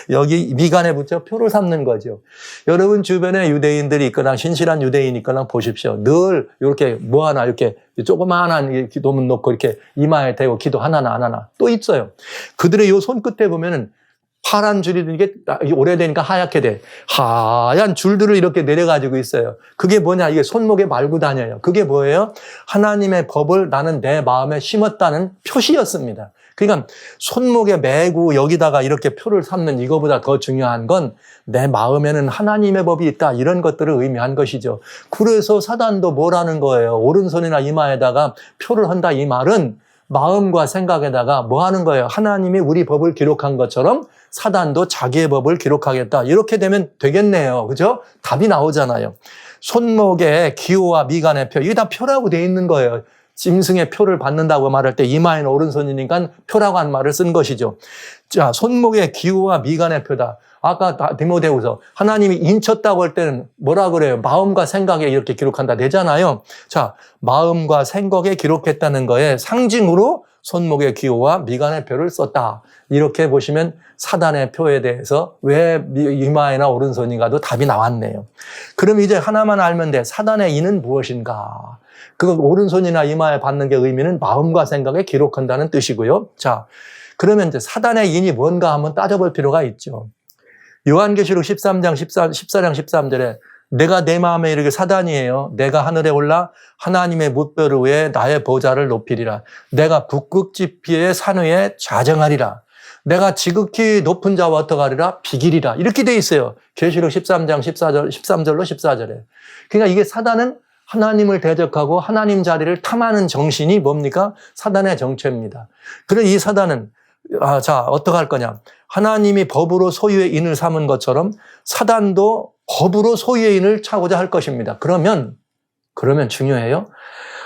여기 미간에 붙여 표를 삼는 거죠. 여러분 주변에 유대인들이 있거나 신실한 유대인이 있거나 보십시오. 늘 이렇게 뭐 하나 이렇게 조그마한 기도문 놓고 이렇게 이마에 대고 기도 하나나 안 하나 또 있어요. 그들의 요 손끝에 보면은 파란 줄이 이게 오래되니까 하얗게 돼. 하얀 줄들을 이렇게 내려가지고 있어요. 그게 뭐냐? 이게 손목에 말고 다녀요. 그게 뭐예요? 하나님의 법을 나는 내 마음에 심었다는 표시였습니다. 그러니까 손목에 매고 여기다가 이렇게 표를 삼는 이거보다 더 중요한 건 내 마음에는 하나님의 법이 있다. 이런 것들을 의미한 것이죠. 그래서 사단도 뭐라는 거예요? 오른손이나 이마에다가 표를 한다. 이 말은 마음과 생각에다가 뭐 하는 거예요? 하나님이 우리 법을 기록한 것처럼 사단도 자기의 법을 기록하겠다. 이렇게 되면 되겠네요. 그죠? 답이 나오잖아요. 손목에 기호와 미간의 표, 이게 다 표라고 돼 있는 거예요. 짐승의 표를 받는다고 말할 때 이마에는 오른손이니까 표라고 한 말을 쓴 것이죠. 자, 손목에 기호와 미간의 표다. 아까 디모데후서 하나님이 인쳤다고 할 때는 뭐라 그래요? 마음과 생각에 이렇게 기록한다 되잖아요. 자, 마음과 생각에 기록했다는 거에 상징으로 손목의 기호와 미간의 표를 썼다. 이렇게 보시면 사단의 표에 대해서 왜 이마에나 오른손인가도 답이 나왔네요. 그럼 이제 하나만 알면 돼. 사단의 인은 무엇인가? 그 오른손이나 이마에 받는 게 의미는 마음과 생각에 기록한다는 뜻이고요. 자, 그러면 이제 사단의 인이 뭔가 한번 따져볼 필요가 있죠. 요한계시록 14장 13절에 내가 내 마음에 이르기를 사단이에요. 내가 하늘에 올라 하나님의 뭇별 위에 나의 보좌를 높이리라. 내가 북극지피의 산 위에 좌정하리라. 내가 지극히 높은 자와 어떡하리라? 비기리라. 이렇게 돼 있어요. 계시록 13장 13절로 14절에. 그러니까 이게 사단은 하나님을 대적하고 하나님 자리를 탐하는 정신이 뭡니까? 사단의 정체입니다. 그래서 이 사단은 자, 어떡할 거냐? 하나님이 법으로 소유의 인을 삼은 것처럼 사단도 법으로 소유의 인을 차고자 할 것입니다. 그러면 중요해요.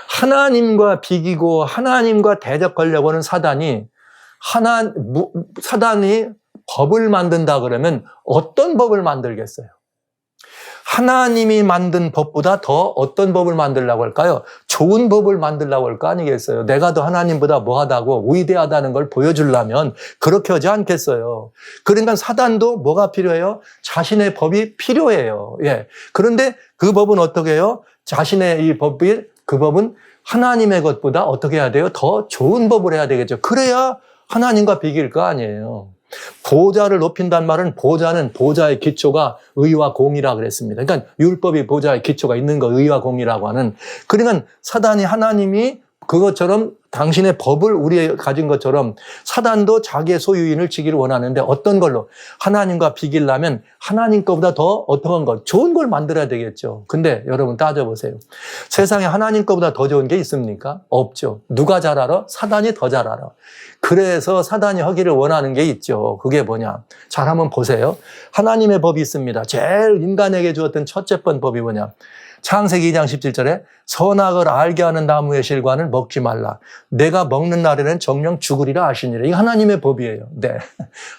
하나님과 비기고 하나님과 대적하려고 하는 사단이 법을 만든다 그러면 어떤 법을 만들겠어요? 하나님이 만든 법보다 더 어떤 법을 만들려고 할까요? 좋은 법을 만들려고 할 거 아니겠어요? 내가 더 하나님보다 뭐하다고 위대하다는 걸 보여주려면 그렇게 하지 않겠어요. 그러니까 사단도 뭐가 필요해요? 자신의 법이 필요해요. 예. 그런데 그 법은 어떻게 해요? 자신의 그 법은 하나님의 것보다 어떻게 해야 돼요? 더 좋은 법을 해야 되겠죠. 그래야 하나님과 비길 거 아니에요. 보좌를 높인다는 말은 보좌는 보좌의 기초가 의와 공이라 그랬습니다. 그러니까 율법이 보좌의 기초가 있는 거 의와 공이라고 하는. 그러니까 사단이 하나님이 그것처럼 당신의 법을 우리에 가진 것처럼 사단도 자기의 소유인을 지기를 원하는데 어떤 걸로? 하나님과 비기려면 하나님 것보다 더 어떤 것? 좋은 걸 만들어야 되겠죠. 근데 여러분 따져보세요. 세상에 하나님 것보다 더 좋은 게 있습니까? 없죠. 누가 잘 알아? 사단이 더 잘 알아. 그래서 사단이 하기를 원하는 게 있죠. 그게 뭐냐? 잘 한번 보세요. 하나님의 법이 있습니다. 제일 인간에게 주었던 첫째 번 법이 뭐냐? 창세기 2장 17절에 선악을 알게 하는 나무의 실과는 먹지 말라. 내가 먹는 날에는 정령 죽으리라 하시니라. 이게 하나님의 법이에요. 네.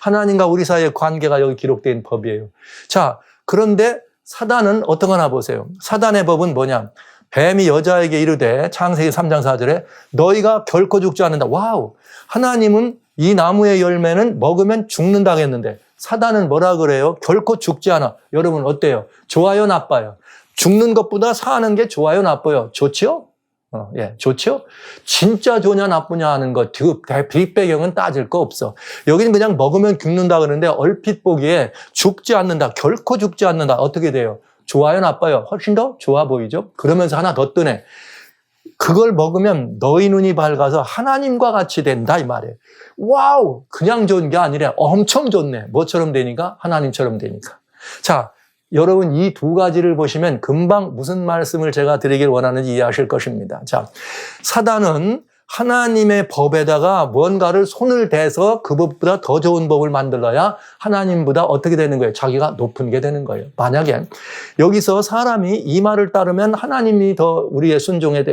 하나님과 우리 사이의 관계가 여기 기록된 법이에요. 자, 그런데 사단은 어떤 거나 보세요. 사단의 법은 뭐냐? 뱀이 여자에게 이르되 창세기 3장 4절에 너희가 결코 죽지 않는다. 와우. 하나님은 이 나무의 열매는 먹으면 죽는다고 했는데 사단은 뭐라 그래요? 결코 죽지 않아. 여러분 어때요? 좋아요, 나빠요? 죽는 것보다 사는 게 좋아요, 나빠요? 좋지요? 예, 좋죠? 진짜 좋냐, 나쁘냐 하는 것, 뒷배경은 따질 거 없어. 여기는 그냥 먹으면 죽는다 그러는데 얼핏 보기에 죽지 않는다, 결코 죽지 않는다. 어떻게 돼요? 좋아요, 나빠요? 훨씬 더 좋아 보이죠? 그러면서 하나 더 뜨네. 그걸 먹으면 너희 눈이 밝아서 하나님과 같이 된다, 이 말이에요. 와우! 그냥 좋은 게 아니라 엄청 좋네. 뭐처럼 되니까? 하나님처럼 되니까. 자, 여러분 이 두 가지를 보시면 금방 무슨 말씀을 제가 드리길 원하는지 이해하실 것입니다. 자, 사단은 하나님의 법에다가 뭔가를 손을 대서 그 법보다 더 좋은 법을 만들어야 하나님보다 어떻게 되는 거예요? 자기가 높은 게 되는 거예요. 만약에 여기서 사람이 이 말을 따르면 하나님이 더 우리의 순종의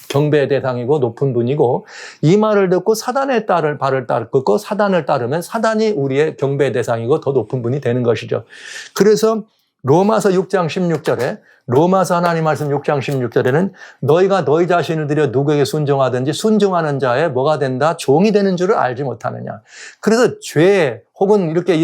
경배의 대상이고 높은 분이고 이 말을 듣고 사단의 발을 듣고 사단을 따르면 사단이 우리의 경배의 대상이고 더 높은 분이 되는 것이죠. 그래서 로마서 6장 16절에 로마서 하나님 말씀 6장 16절에는 너희가 너희 자신을 들여 누구에게 순종하든지 순종하는 자의 뭐가 된다? 종이 되는 줄을 알지 못하느냐. 그래서 죄 혹은 이렇게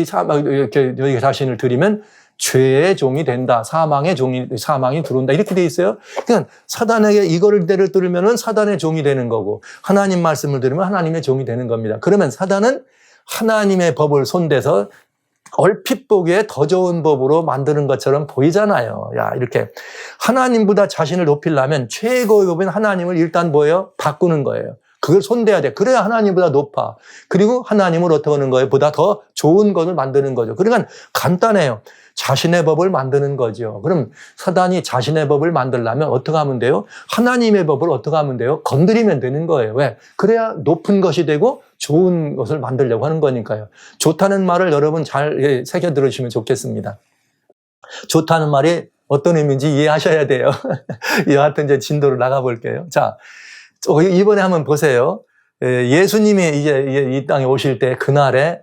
너희 자신을 들이면 죄의 종이 된다. 사망이 들어온다. 이렇게 돼 있어요. 그러니까 사단에게 이거를 들으면은 사단의 종이 되는 거고 하나님 말씀을 들으면 하나님의 종이 되는 겁니다. 그러면 사단은 하나님의 법을 손대서 얼핏 보기에 더 좋은 법으로 만드는 것처럼 보이잖아요. 야, 이렇게 하나님보다 자신을 높이려면 최고의 법인 하나님을 일단 뭐예요? 바꾸는 거예요. 그걸 손대야 돼. 그래야 하나님보다 높아. 그리고 하나님을 어떻게 하는 거예요? 보다 더 좋은 것을 만드는 거죠. 그러니까 간단해요. 자신의 법을 만드는 거죠. 그럼 사단이 자신의 법을 만들려면 어떻게 하면 돼요? 하나님의 법을 어떻게 하면 돼요? 건드리면 되는 거예요. 왜? 그래야 높은 것이 되고 좋은 것을 만들려고 하는 거니까요. 좋다는 말을 여러분 잘 새겨 들으시면 좋겠습니다. 좋다는 말이 어떤 의미인지 이해하셔야 돼요. 여하튼 이제 진도로 나가볼게요. 자, 이번에 한번 보세요. 예수님이 이제 이 땅에 오실 때 그날에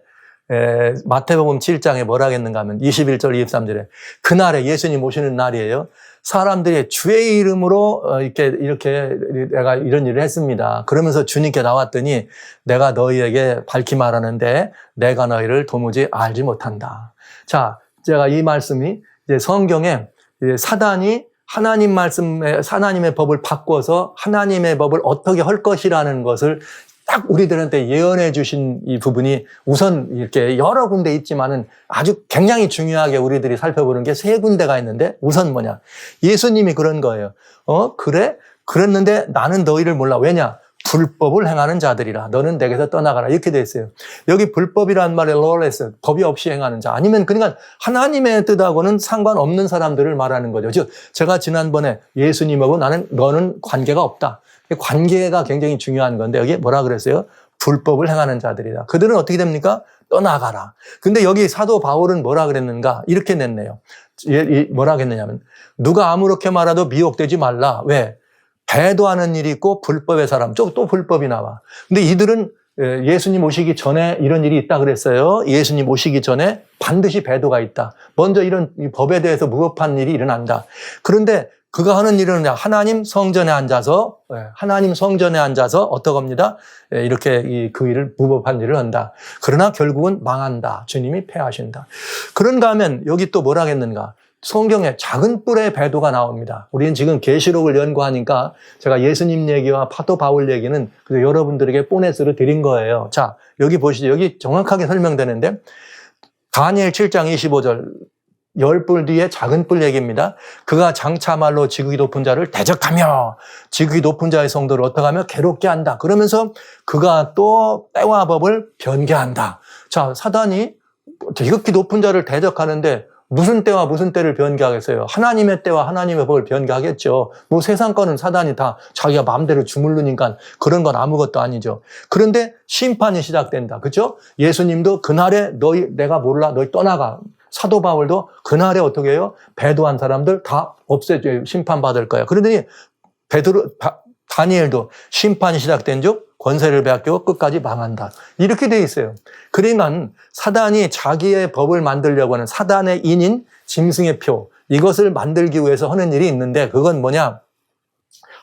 마태복음 7장에 뭐라 했는가 하면 21절 23절에 그날에 예수님 오시는 날이에요. 사람들이 주의 이름으로 이렇게 내가 이런 일을 했습니다. 그러면서 주님께 나왔더니 내가 너희에게 밝히 말하는데 내가 너희를 도무지 알지 못한다. 자, 제가 이 말씀이 이제 성경에 사단이 하나님 말씀에 하나님의 법을 바꿔서 하나님의 법을 어떻게 할 것이라는 것을 딱 우리들한테 예언해 주신 이 부분이 우선 이렇게 여러 군데 있지만은 아주 굉장히 중요하게 우리들이 살펴보는 게 세 군데가 있는데 우선 뭐냐? 예수님이 그런 거예요. 그래? 그랬는데 나는 너희를 몰라. 왜냐? 불법을 행하는 자들이라. 너는 내게서 떠나가라. 이렇게 돼 있어요. 여기 불법이라는 말에 lawless, 법이 없이 행하는 자. 아니면 그러니까 하나님의 뜻하고는 상관없는 사람들을 말하는 거죠. 즉, 제가 지난번에 예수님하고 너는 관계가 없다. 관계가 굉장히 중요한 건데 여기 뭐라 그랬어요? 불법을 행하는 자들이다. 그들은 어떻게 됩니까? 떠나가라. 근데 여기 사도 바울은 뭐라 그랬는가? 이렇게 냈네요. 뭐라 그랬느냐면 누가 아무렇게 말해도 미혹되지 말라. 왜? 배도하는 일이 있고 불법의 사람. 또 불법이 나와. 근데 이들은 예수님 오시기 전에 이런 일이 있다 그랬어요. 예수님 오시기 전에 반드시 배도가 있다. 먼저 이런 법에 대해서 무법한 일이 일어난다. 그런데 그가 하는 일은 하나님 성전에 앉아서 어떻게 합니다? 이렇게 그 일을 무법한 일을 한다. 그러나 결국은 망한다. 주님이 패하신다. 그런가 하면 여기 또 뭐라 했는가? 성경에 작은 뿔의 배도가 나옵니다. 우리는 지금 계시록을 연구하니까 제가 예수님 얘기와 사도 바울 얘기는 여러분들에게 보너스로 드린 거예요. 자, 여기 보시죠. 여기 정확하게 설명되는데 다니엘 7장 25절 10뿔 뒤에 작은 뿔 얘기입니다. 그가 장차말로 지극히 높은 자를 대적하며 지극히 높은 자의 성도를 어떻게 하며 괴롭게 한다. 그러면서 그가 또 때와 법을 변개한다. 자, 사단이 지극히 높은 자를 대적하는데 무슨 때와 무슨 때를 변개하겠어요? 하나님의 때와 하나님의 법을 변개하겠죠. 뭐 세상 거는 사단이 다 자기가 마음대로 주물르니까 그런 건 아무것도 아니죠. 그런데 심판이 시작된다. 그렇죠? 예수님도 그날에 내가 몰라, 너희 떠나가. 사도 바울도 그날에 어떻게 해요? 배도한 사람들 다 없애줘요. 심판받을 거야. 그러더니 다니엘도 심판이 시작된 즉 권세를 빼앗기고 끝까지 망한다. 이렇게 돼 있어요. 그러니까 사단이 자기의 법을 만들려고 하는 사단의 인인 짐승의 표 이것을 만들기 위해서 하는 일이 있는데 그건 뭐냐?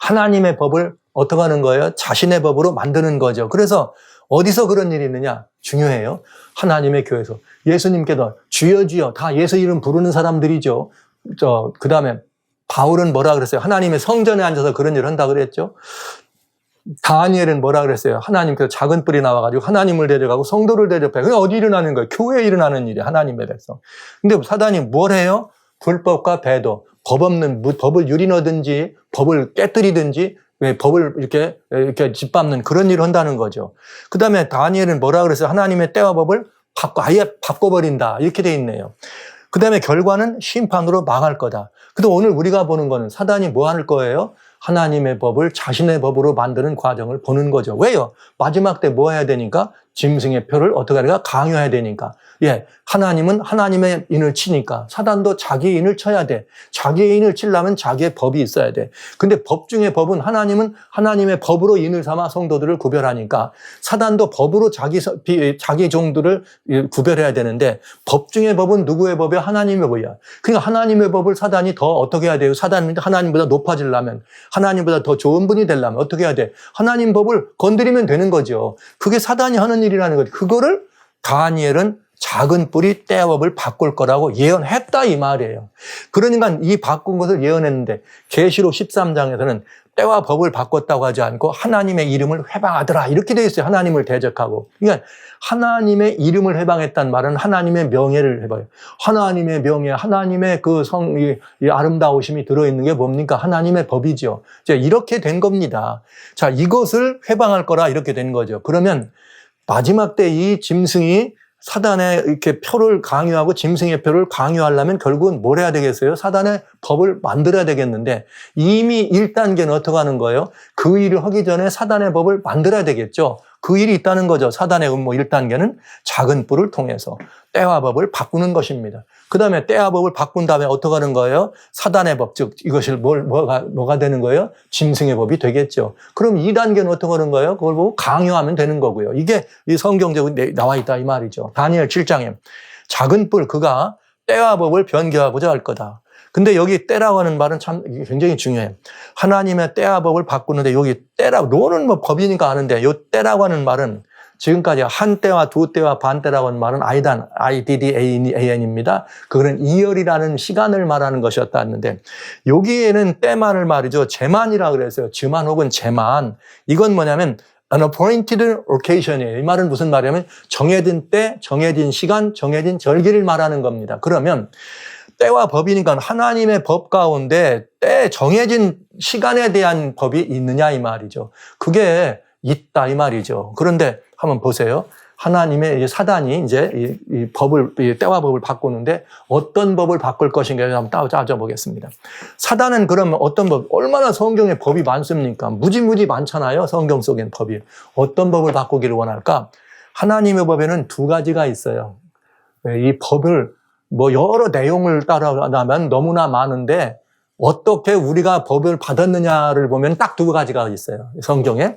하나님의 법을 어떻게 하는 거예요? 자신의 법으로 만드는 거죠. 그래서 어디서 그런 일이 있느냐? 중요해요. 하나님의 교회에서. 예수님께서 주여 주여 다 예수 이름 부르는 사람들이죠. 그 다음에 바울은 뭐라 그랬어요? 하나님의 성전에 앉아서 그런 일을 한다 그랬죠. 다니엘은 뭐라 그랬어요? 하나님께서 작은 뿔이 나와가지고 하나님을 데려가고 성도를 데려가요. 그게 어디 일어나는 거예요? 교회에 일어나는 일이에요. 하나님의 백성. 근데 사단이 뭘 해요? 불법과 배도. 법을 유린하든지 법을 깨뜨리든지 법을 이렇게 짓밟는 그런 일을 한다는 거죠. 그 다음에 다니엘은 뭐라 그랬어요? 하나님의 때와 법을 아예 바꿔버린다. 이렇게 돼 있네요. 그 다음에 결과는 심판으로 망할 거다. 근데 오늘 우리가 보는 거는 사단이 뭐 할 거예요? 하나님의 법을 자신의 법으로 만드는 과정을 보는 거죠. 왜요? 마지막 때 뭐 해야 되니까? 짐승의 표를 어떻게 하니까? 강요해야 되니까. 하나님은 하나님의 인을 치니까 사단도 자기의 인을 쳐야 돼. 자기의 인을 치려면 자기의 법이 있어야 돼. 근데 법 중에 법은 하나님은 하나님의 법으로 인을 삼아 성도들을 구별하니까 사단도 법으로 자기 종들을 구별해야 되는데 법 중에 법은 누구의 법이야? 하나님의 법이야. 그러니까 하나님의 법을 사단이 더 어떻게 해야 돼요? 사단이 하나님보다 높아지려면 하나님보다 더 좋은 분이 되려면 어떻게 해야 돼? 하나님 법을 건드리면 되는 거죠. 그게 사단이 하는 일이라는 거죠. 그거를 다니엘은 작은 뿔이 때와 법을 바꿀 거라고 예언했다 이 말이에요. 그러니까 이 바꾼 것을 예언했는데 계시록 13장에서는 때와 법을 바꿨다고 하지 않고 하나님의 이름을 회방하더라 이렇게 되어 있어요. 하나님을 대적하고. 그러니까 하나님의 이름을 회방했단 말은 하나님의 명예를 회방해요. 하나님의 명예, 하나님의 이 아름다우심이 들어있는 게 뭡니까? 하나님의 법이죠. 자, 이렇게 된 겁니다. 자, 이것을 회방할 거라 이렇게 된 거죠. 그러면 마지막 때 이 짐승이 사단의 이렇게 표를 강요하고 짐승의 표를 강요하려면 결국은 뭘 해야 되겠어요? 사단의 법을 만들어야 되겠는데 이미 1단계는 어떻게 하는 거예요? 그 일을 하기 전에 사단의 법을 만들어야 되겠죠. 그 일이 있다는 거죠. 사단의 음모 1단계는 작은 뿔을 통해서 때와 법을 바꾸는 것입니다. 그 다음에 때와 법을 바꾼 다음에 어떻게 하는 거예요? 사단의 법, 즉 이것이 뭐가 되는 거예요? 짐승의 법이 되겠죠. 그럼 2단계는 어떻게 하는 거예요? 그걸 보고 강요하면 되는 거고요. 이게 이 성경적으로 나와 있다 이 말이죠. 다니엘 7장에 작은 뿔 그가 때와 법을 변개하고자 할 거다. 근데 여기 때라고 하는 말은 참 굉장히 중요해요. 하나님의 때와 법을 바꾸는데 여기 때라고, 노는 뭐 법이니까 아는데 이 때라고 하는 말은 지금까지 한 때와 두 때와 반 때라고 하는 말은 아이단, IDDAN입니다. 그거는 이열이라는 시간을 말하는 것이었다는데 여기에는 때만을 말이죠. 제만이라고 그랬어요. 즈만 혹은 제만. 이건 뭐냐면 an appointed occasion이에요. 이 말은 무슨 말이냐면 정해진 때, 정해진 시간, 정해진 절기를 말하는 겁니다. 그러면 때와 법이니까 하나님의 법 가운데 때 정해진 시간에 대한 법이 있느냐 이 말이죠. 그게 있다 이 말이죠. 그런데 한번 보세요. 하나님의 사단이 이제 이 법을, 이 때와 법을 바꾸는데 어떤 법을 바꿀 것인가를 한번 따져보겠습니다. 사단은 그러면 어떤 법, 얼마나 성경에 법이 많습니까? 무지무지 많잖아요. 성경 속엔 법이. 어떤 법을 바꾸기를 원할까? 하나님의 법에는 두 가지가 있어요. 이 법을 뭐 여러 내용을 따라가면 너무나 많은데 어떻게 우리가 법을 받았느냐를 보면 딱 두 가지가 있어요. 성경에.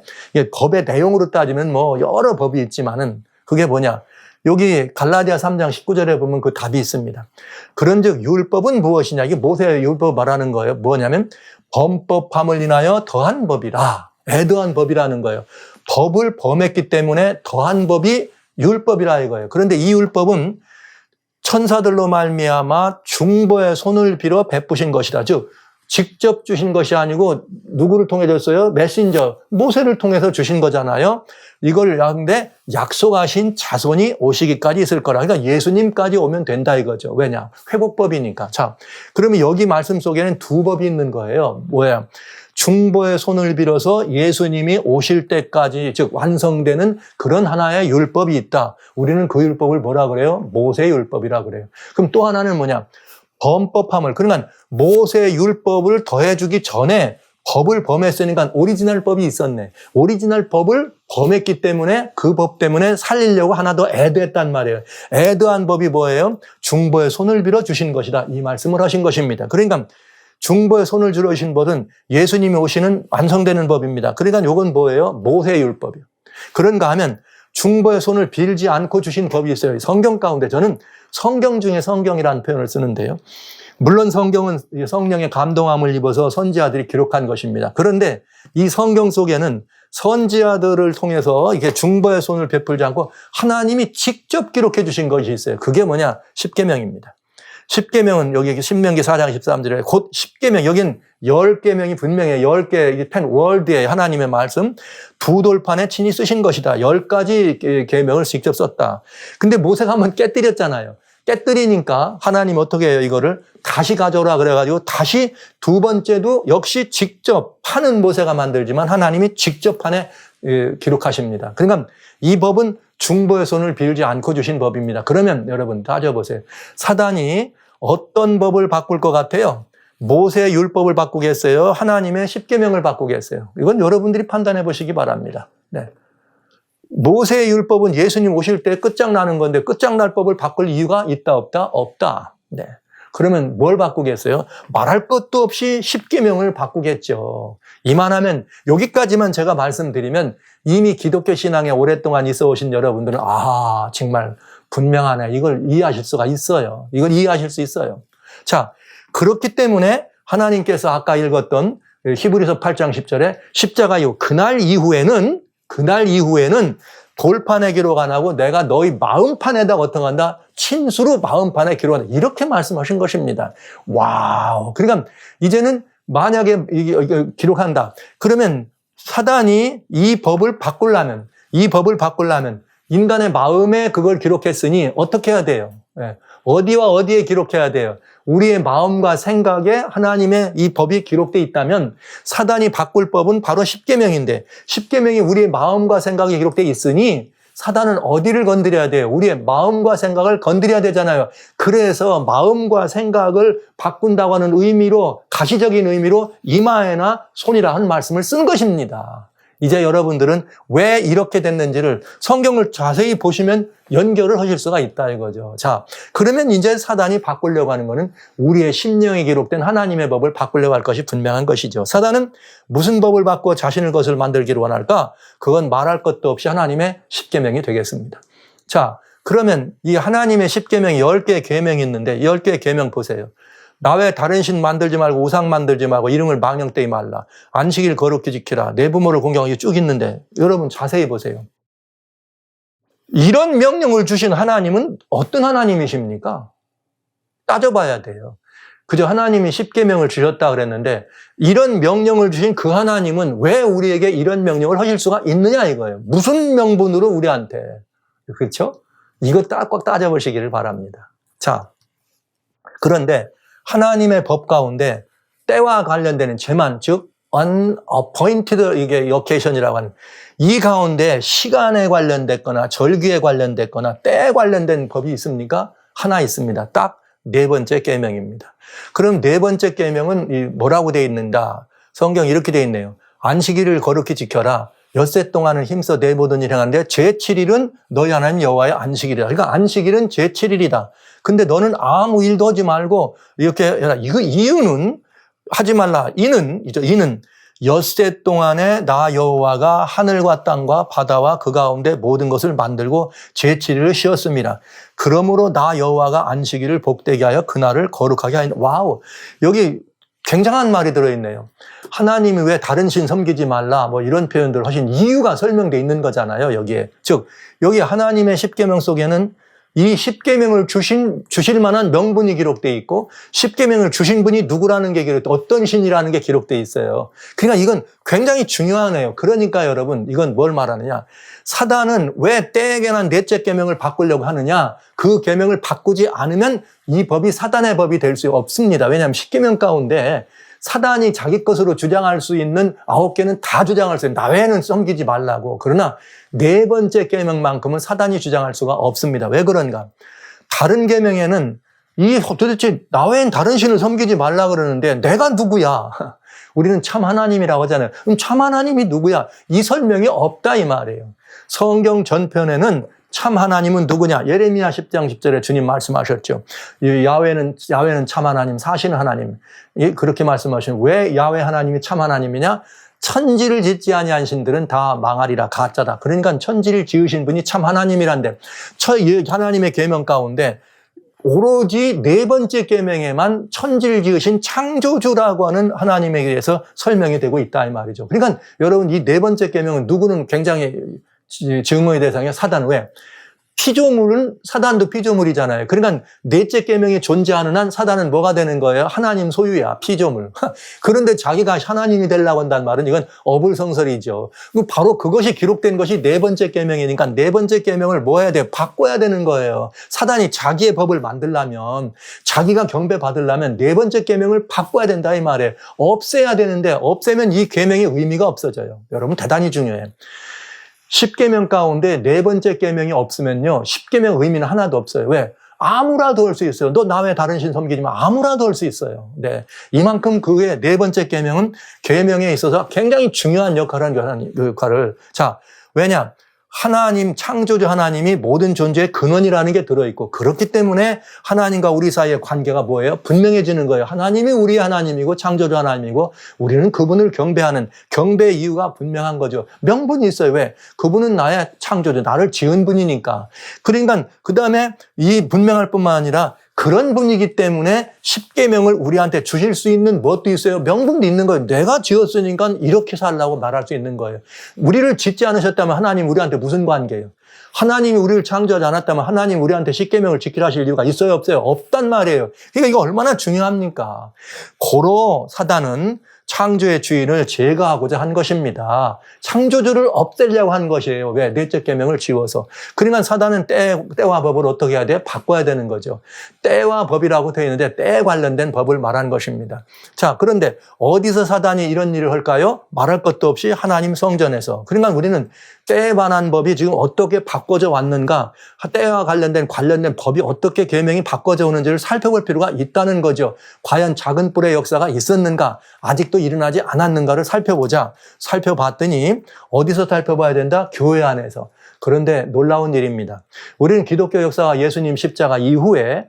법의 내용으로 따지면 뭐 여러 법이 있지만은 그게 뭐냐. 여기 갈라디아 3장 19절에 보면 그 답이 있습니다. 그런즉 율법은 무엇이냐. 이게 모세의 율법 말하는 거예요. 뭐냐면 범법함을 인하여 더한 법이라. 애더한 법이라는 거예요. 법을 범했기 때문에 더한 법이 율법이라 이거예요. 그런데 이 율법은 천사들로 말미암아 중보의 손을 빌어 베푸신 것이다. 즉 직접 주신 것이 아니고 누구를 통해 줬어요? 메신저, 모세를 통해서 주신 거잖아요. 이걸 근데 약속하신 자손이 오시기까지 있을 거라. 그러니까 예수님까지 오면 된다 이거죠. 왜냐? 회복법이니까. 자, 그러면 여기 말씀 속에는 두 법이 있는 거예요. 뭐야? 중보의 손을 빌어서 예수님이 오실 때까지 즉 완성되는 그런 하나의 율법이 있다. 우리는 그 율법을 뭐라 그래요? 모세의 율법이라 그래요. 그럼 또 하나는 뭐냐? 범법함을. 그러니까 모세의 율법을 더해주기 전에 법을 범했으니까 오리지널 법이 있었네. 오리지널 법을 범했기 때문에 그 법 때문에 살리려고 하나 더 애드했단 말이에요. 애드한 법이 뭐예요? 중보의 손을 빌어 주신 것이다. 이 말씀을 하신 것입니다. 그러니까 중보의 손을 들어주신 법은 예수님이 오시는 완성되는 법입니다. 그러니까 이건 뭐예요? 모세의 율법이에요. 그런가 하면 중보의 손을 빌지 않고 주신 법이 있어요. 성경 가운데 저는 성경 중에 성경이라는 표현을 쓰는데요. 물론 성경은 성령의 감동함을 입어서 선지자들이 기록한 것입니다. 그런데 이 성경 속에는 선지자들을 통해서 이렇게 중보의 손을 베풀지 않고 하나님이 직접 기록해 주신 것이 있어요. 그게 뭐냐? 십계명입니다. 십계명은 여기 신명기 4장 13절에 곧 십계명, 여긴 10계명이 분명해요. 10개, 10월드의 하나님의 말씀, 두 돌판에 친히 쓰신 것이다. 10가지 계명을 직접 썼다. 근데 모세가 한번 깨뜨렸잖아요. 깨뜨리니까 하나님 어떻게 해요? 이거를 다시 가져오라 그래가지고 다시 두 번째도 역시 직접 판은 모세가 만들지만 하나님이 직접 판에 기록하십니다. 그러니까 이 법은 중보의 손을 빌지 않고 주신 법입니다. 그러면 여러분 따져보세요. 사단이 어떤 법을 바꿀 것 같아요? 모세의 율법을 바꾸겠어요? 하나님의 십계명을 바꾸겠어요? 이건 여러분들이 판단해 보시기 바랍니다. 네. 모세의 율법은 예수님 오실 때 끝장나는 건데 끝장날 법을 바꿀 이유가 있다 없다? 없다. 네. 그러면 뭘 바꾸겠어요? 말할 것도 없이 십계명을 바꾸겠죠. 이만하면 여기까지만 제가 말씀드리면 이미 기독교 신앙에 오랫동안 있어 오신 여러분들은 정말 분명하네. 이걸 이해하실 수가 있어요. 이걸 이해하실 수 있어요. 자, 그렇기 때문에 하나님께서 아까 읽었던 히브리서 8장 10절에 십자가 이후 그날 이후에는 돌판에 기록 안 하고 내가 너희 마음판에다 어떤 한다? 친수로 마음판에 기록한다. 이렇게 말씀하신 것입니다. 와우. 그러니까 이제는 만약에 이게 기록한다. 그러면 사단이 이 법을 바꾸려면 인간의 마음에 그걸 기록했으니 어떻게 해야 돼요? 예. 어디와 어디에 기록해야 돼요? 우리의 마음과 생각에 하나님의 이 법이 기록되어 있다면 사단이 바꿀 법은 바로 십계명인데 십계명이 우리의 마음과 생각에 기록되어 있으니 사단은 어디를 건드려야 돼요? 우리의 마음과 생각을 건드려야 되잖아요. 그래서 마음과 생각을 바꾼다고 하는 의미로 가시적인 의미로 이마에나 손이라 하는 말씀을 쓴 것입니다. 이제 여러분들은 왜 이렇게 됐는지를 성경을 자세히 보시면 연결을 하실 수가 있다 이거죠. 자, 그러면 이제 사단이 바꾸려고 하는 것은 우리의 심령에 기록된 하나님의 법을 바꾸려고 할 것이 분명한 것이죠. 사단은 무슨 법을 바꾸어 자신의 것을 만들기를 원할까? 그건 말할 것도 없이 하나님의 십계명이 되겠습니다. 자, 그러면 이 하나님의 십계명이 10개의 계명이 있는데 10개의 계명 보세요. 나 외 다른 신 만들지 말고 우상 만들지 말고 이름을 망령되이 말라. 안식일 거룩히 지키라. 내 부모를 공경하기 쭉 있는데 여러분 자세히 보세요. 이런 명령을 주신 하나님은 어떤 하나님이십니까? 따져봐야 돼요. 그저 하나님이 십계명을 주셨다 그랬는데 이런 명령을 주신 그 하나님은 왜 우리에게 이런 명령을 하실 수가 있느냐 이거예요. 무슨 명분으로 우리한테. 그렇죠? 이거 꼭 따져보시기를 바랍니다. 자, 그런데 하나님의 법 가운데 때와 관련되는 제만, 즉 unappointed 이게 occasion이라고 하는 이 가운데 시간에 관련됐거나 절기에 관련됐거나 때에 관련된 법이 있습니까? 하나 있습니다. 딱 네 번째 계명입니다. 그럼 네 번째 계명은 뭐라고 되어 있는가? 성경 이렇게 되어 있네요. 안식일을 거룩히 지켜라. 엿새 동안은 힘써 내 모든 일 행하는데 제7일은 너희 하나님 여호와의 안식일이다. 그러니까 안식일은 제7일이다. 근데 너는 아무 일도 하지 말고 이렇게 이거 이유는 하지 말라. 이는 엿새 동안에 나 여호와가 하늘과 땅과 바다와 그 가운데 모든 것을 만들고 제7일을 쉬었습니다. 그러므로 나 여호와가 안식일을 복되게 하여 그날을 거룩하게 하였다. 와우. 여기 굉장한 말이 들어있네요. 하나님이 왜 다른 신 섬기지 말라 뭐 이런 표현들을 하신 이유가 설명되어 있는 거잖아요. 여기에. 즉 여기 하나님의 십계명 속에는 이 십계명을 주실 만한 명분이 기록되어 있고 십계명을 주신 분이 누구라는 게 기록되어 어떤 신이라는 게 기록되어 있어요. 그러니까 이건 굉장히 중요하네요. 그러니까 여러분 이건 뭘 말하느냐. 사단은 왜 때에 관한 넷째 계명을 바꾸려고 하느냐. 그 계명을 바꾸지 않으면 이 법이 사단의 법이 될 수 없습니다. 왜냐하면 십계명 가운데 사단이 자기 것으로 주장할 수 있는 9개는 다 주장할 수 있어요. 나 외에는 섬기지 말라고. 그러나 네 번째 계명만큼은 사단이 주장할 수가 없습니다. 왜 그런가? 다른 계명에는 도대체 나 외엔 다른 신을 섬기지 말라 그러는데 내가 누구야? 우리는 참 하나님이라고 하잖아요. 그럼 참 하나님이 누구야? 이 설명이 없다 이 말이에요. 성경 전편에는 참 하나님은 누구냐? 예레미야 10장 10절에 주님 말씀하셨죠. 야훼는 참 하나님, 사시는 하나님. 그렇게 말씀하시는 왜 야훼 하나님이 참 하나님이냐? 천지를 짓지 아니한 신들은 다 망하리라 가짜다. 그러니까 천지를 지으신 분이 참 하나님이란데 하나님의 계명 가운데 오로지 네 번째 계명에만 천지를 지으신 창조주라고 하는 하나님에 의해서 설명이 되고 있다 이 말이죠. 그러니까 여러분 이 네 번째 계명은 누구는 굉장히 증오의 대상이야. 사단 왜? 피조물은 사단도 피조물이잖아요. 그러니까 넷째 계명이 존재하는 한 사단은 뭐가 되는 거예요? 하나님 소유야. 피조물. 그런데 자기가 하나님이 되려고 한다는 말은 이건 어불성설이죠. 바로 그것이 기록된 것이 네 번째 계명이니까 네 번째 계명을 뭐 해야 돼요? 바꿔야 되는 거예요. 사단이 자기의 법을 만들려면 자기가 경배 받으려면 네 번째 계명을 바꿔야 된다 이 말이에요. 없애야 되는데 없애면 이 계명의 의미가 없어져요. 여러분 대단히 중요해요. 10계명 가운데 네 번째 계명이 없으면요. 10계명 의미는 하나도 없어요. 왜? 아무라도 할 수 있어요. 너 나 외 다른 신 섬기지만 아무라도 할 수 있어요. 네. 이만큼 그의 네 번째 계명은 계명에 있어서 굉장히 중요한 역할을 하는 역할을. 자, 왜냐? 하나님, 창조주 하나님이 모든 존재의 근원이라는 게 들어있고 그렇기 때문에 하나님과 우리 사이의 관계가 뭐예요? 분명해지는 거예요. 하나님이 우리 하나님이고 창조주 하나님이고 우리는 그분을 경배하는 경배의 이유가 분명한 거죠. 명분이 있어요. 왜? 그분은 나의 창조주, 나를 지은 분이니까. 그러니까 그 다음에 이 분명할 뿐만 아니라 그런 분이기 때문에 십계명을 우리한테 주실 수 있는 무엇도 있어요. 명분도 있는 거예요. 내가 지었으니까 이렇게 살라고 말할 수 있는 거예요. 우리를 짓지 않으셨다면 하나님 우리한테 무슨 관계예요? 하나님이 우리를 창조하지 않았다면 하나님 우리한테 십계명을 지키라 하실 이유가 있어요, 없어요? 없단 말이에요. 그러니까 이거 얼마나 중요합니까? 고로 사단은 창조의 주인을 제거하고자 한 것입니다. 창조주를 없애려고 한 것이에요. 왜? 넷째 계명을 지워서. 그러니까 사단은 때와 법을 어떻게 해야 돼요? 바꿔야 되는 거죠. 때와 법이라고 되어 있는데 때에 관련된 법을 말한 것입니다. 자, 그런데 어디서 사단이 이런 일을 할까요? 말할 것도 없이 하나님 성전에서. 그러니까 우리는 때에 관한 법이 지금 어떻게 바꿔져 왔는가, 때와 관련된 법이 어떻게 계명이 바꿔져 오는지를 살펴볼 필요가 있다는 거죠. 과연 작은 뿔의 역사가 있었는가, 아직도 일어나지 않았는가를 살펴봤더니 어디서 살펴봐야 된다? 교회 안에서. 그런데 놀라운 일입니다. 우리는 기독교 역사와 예수님 십자가 이후에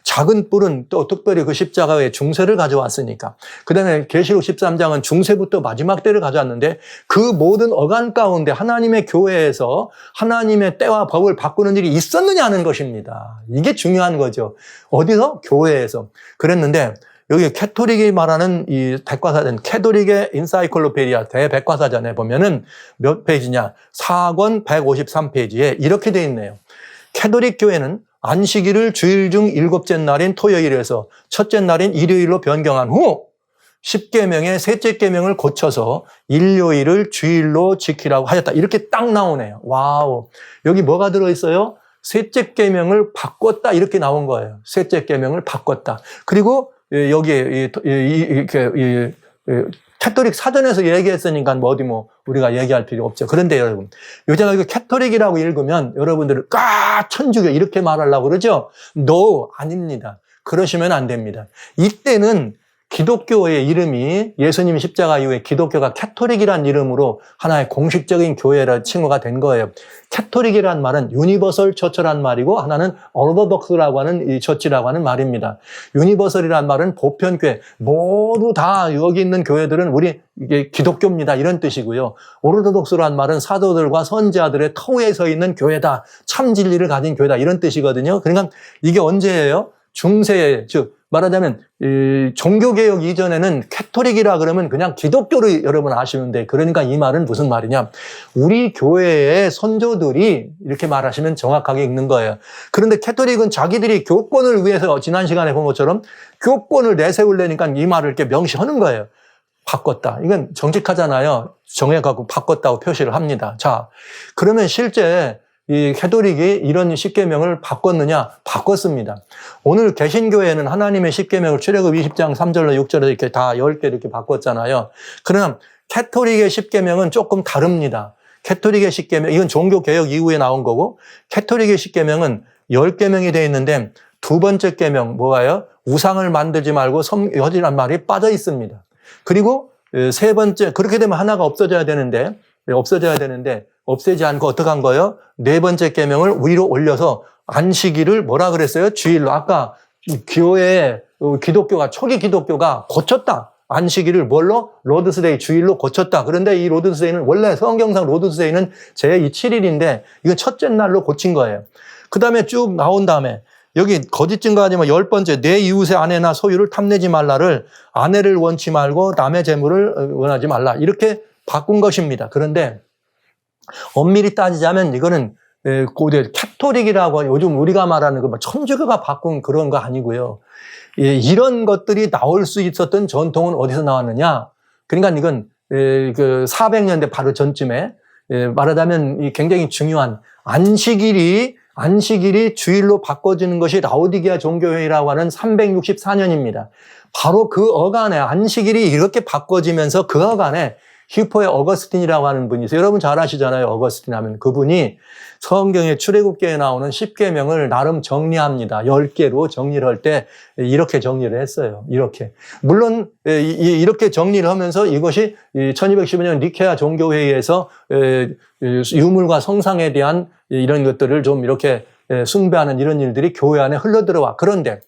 작은 뿔은 또 특별히 그 십자가의 중세를 가져왔으니까, 그 다음에 계시록 13장은 중세부터 마지막 때를 가져왔는데 그 모든 어간 가운데 하나님의 교회에서 하나님의 때와 법을 바꾸는 일이 있었느냐 하는 것입니다. 이게 중요한 거죠. 어디서? 교회에서. 그랬는데 여기 캐토릭이 말하는 이 백과사전, 캐토릭의 인사이클로페디아 대백과사전에 보면은 몇 페이지냐? 4권 153페이지에 이렇게 돼 있네요. 캐토릭 교회는 안식일을 주일 중 7째 날인 토요일에서 첫째 날인 일요일로 변경한 후 십계명의 셋째 계명을 고쳐서 일요일을 주일로 지키라고 하였다. 이렇게 딱 나오네요. 와우. 여기 뭐가 들어있어요? 셋째 계명을 바꿨다. 이렇게 나온 거예요. 셋째 계명을 바꿨다. 그리고 여기에 캐토릭 사전에서 얘기했으니까 우리가 얘기할 필요 없죠. 그런데 여러분, 요새가 이거 캐토릭이라고 읽으면 여러분들은 천주교 이렇게 말하려고 그러죠? No, 아닙니다. 그러시면 안 됩니다. 이때는 기독교의 이름이 예수님 십자가 이후에 기독교가 캐토릭이라는 이름으로 하나의 공식적인 교회라 칭호가 된 거예요. 캐토릭이라는 말은 유니버설 처처란 말이고 하나는 오르도독스라고 하는 이 처치라고 하는 말입니다. 유니버설이라는 말은 보편교회, 모두 다 여기 있는 교회들은 이게 기독교입니다. 이런 뜻이고요. 오르도독스라는 말은 사도들과 선지자들의 터위에 서 있는 교회다. 참 진리를 가진 교회다. 이런 뜻이거든요. 그러니까 이게 언제예요? 중세에, 즉 말하자면 종교개혁 이전에는 캐토릭이라 그러면 그냥 기독교를 여러분 아시면 돼. 그러니까 이 말은 무슨 말이냐? 우리 교회의 선조들이 이렇게 말하시면 정확하게 읽는 거예요. 그런데 캐토릭은 자기들이 교권을 위해서 지난 시간에 본 것처럼 교권을 내세우려니까 이 말을 이렇게 명시하는 거예요. 바꿨다. 이건 정직하잖아요. 정해갖고 바꿨다고 표시를 합니다. 자, 그러면 실제 이 캐토릭이 이런 십계명을 바꿨느냐? 바꿨습니다. 오늘 개신교회는 하나님의 십계명을 출애굽 20장 3절로 6절에 이렇게 다 10개 이렇게 바꿨잖아요. 그러나 캐토릭의 십계명은 조금 다릅니다. 캐토릭의 십계명, 이건 종교개혁 이후에 나온 거고, 캐토릭의 십계명은 10계명이 되어 있는데 두 번째 계명 뭐가요? 우상을 만들지 말고 섬기라는 말이 빠져 있습니다. 그리고 세 번째, 그렇게 되면 하나가 없어져야 되는데 없애지 않고 어떻게 한 거예요? 네 번째 계명을 위로 올려서 안식일을 뭐라 그랬어요? 주일로. 아까 교회 기독교가 초기 기독교가 고쳤다. 안식일을 뭘로? 로드스데이 주일로 고쳤다. 그런데 이 로드스데이는 원래 성경상 로드스데이는 제7일인데 이건 첫째 날로 고친 거예요. 그 다음에 쭉 나온 다음에 여기 거짓 증거하지 마. 10번째, 내 이웃의 아내나 소유를 탐내지 말라를 아내를 원치 말고 남의 재물을 원하지 말라. 이렇게 바꾼 것입니다. 그런데 엄밀히 따지자면 이거는 캐토릭이라고 요즘 우리가 말하는 그 천주교가 바꾼 그런 거 아니고요. 이런 것들이 나올 수 있었던 전통은 어디서 나왔느냐? 그러니까 이건 그 400년대 바로 전쯤에 말하자면 굉장히 중요한 안식일이 주일로 바꿔지는 것이 라오디게아 종교회의라고 하는 364년입니다. 바로 그 어간에 안식일이 이렇게 바꿔지면서 그 어간에 히포의 어거스틴이라고 하는 분이 있어요. 여러분 잘 아시잖아요. 어거스틴 하면 그분이 성경의 출애굽기에 나오는 10계명을 나름 정리합니다. 10개로 정리를 할 때 이렇게 정리를 했어요. 이렇게. 물론 이렇게 정리를 하면서 이것이 1215년 니케아 종교회의에서 유물과 성상에 대한 이런 것들을 좀 이렇게 숭배하는 이런 일들이 교회 안에 흘러들어와. 그런데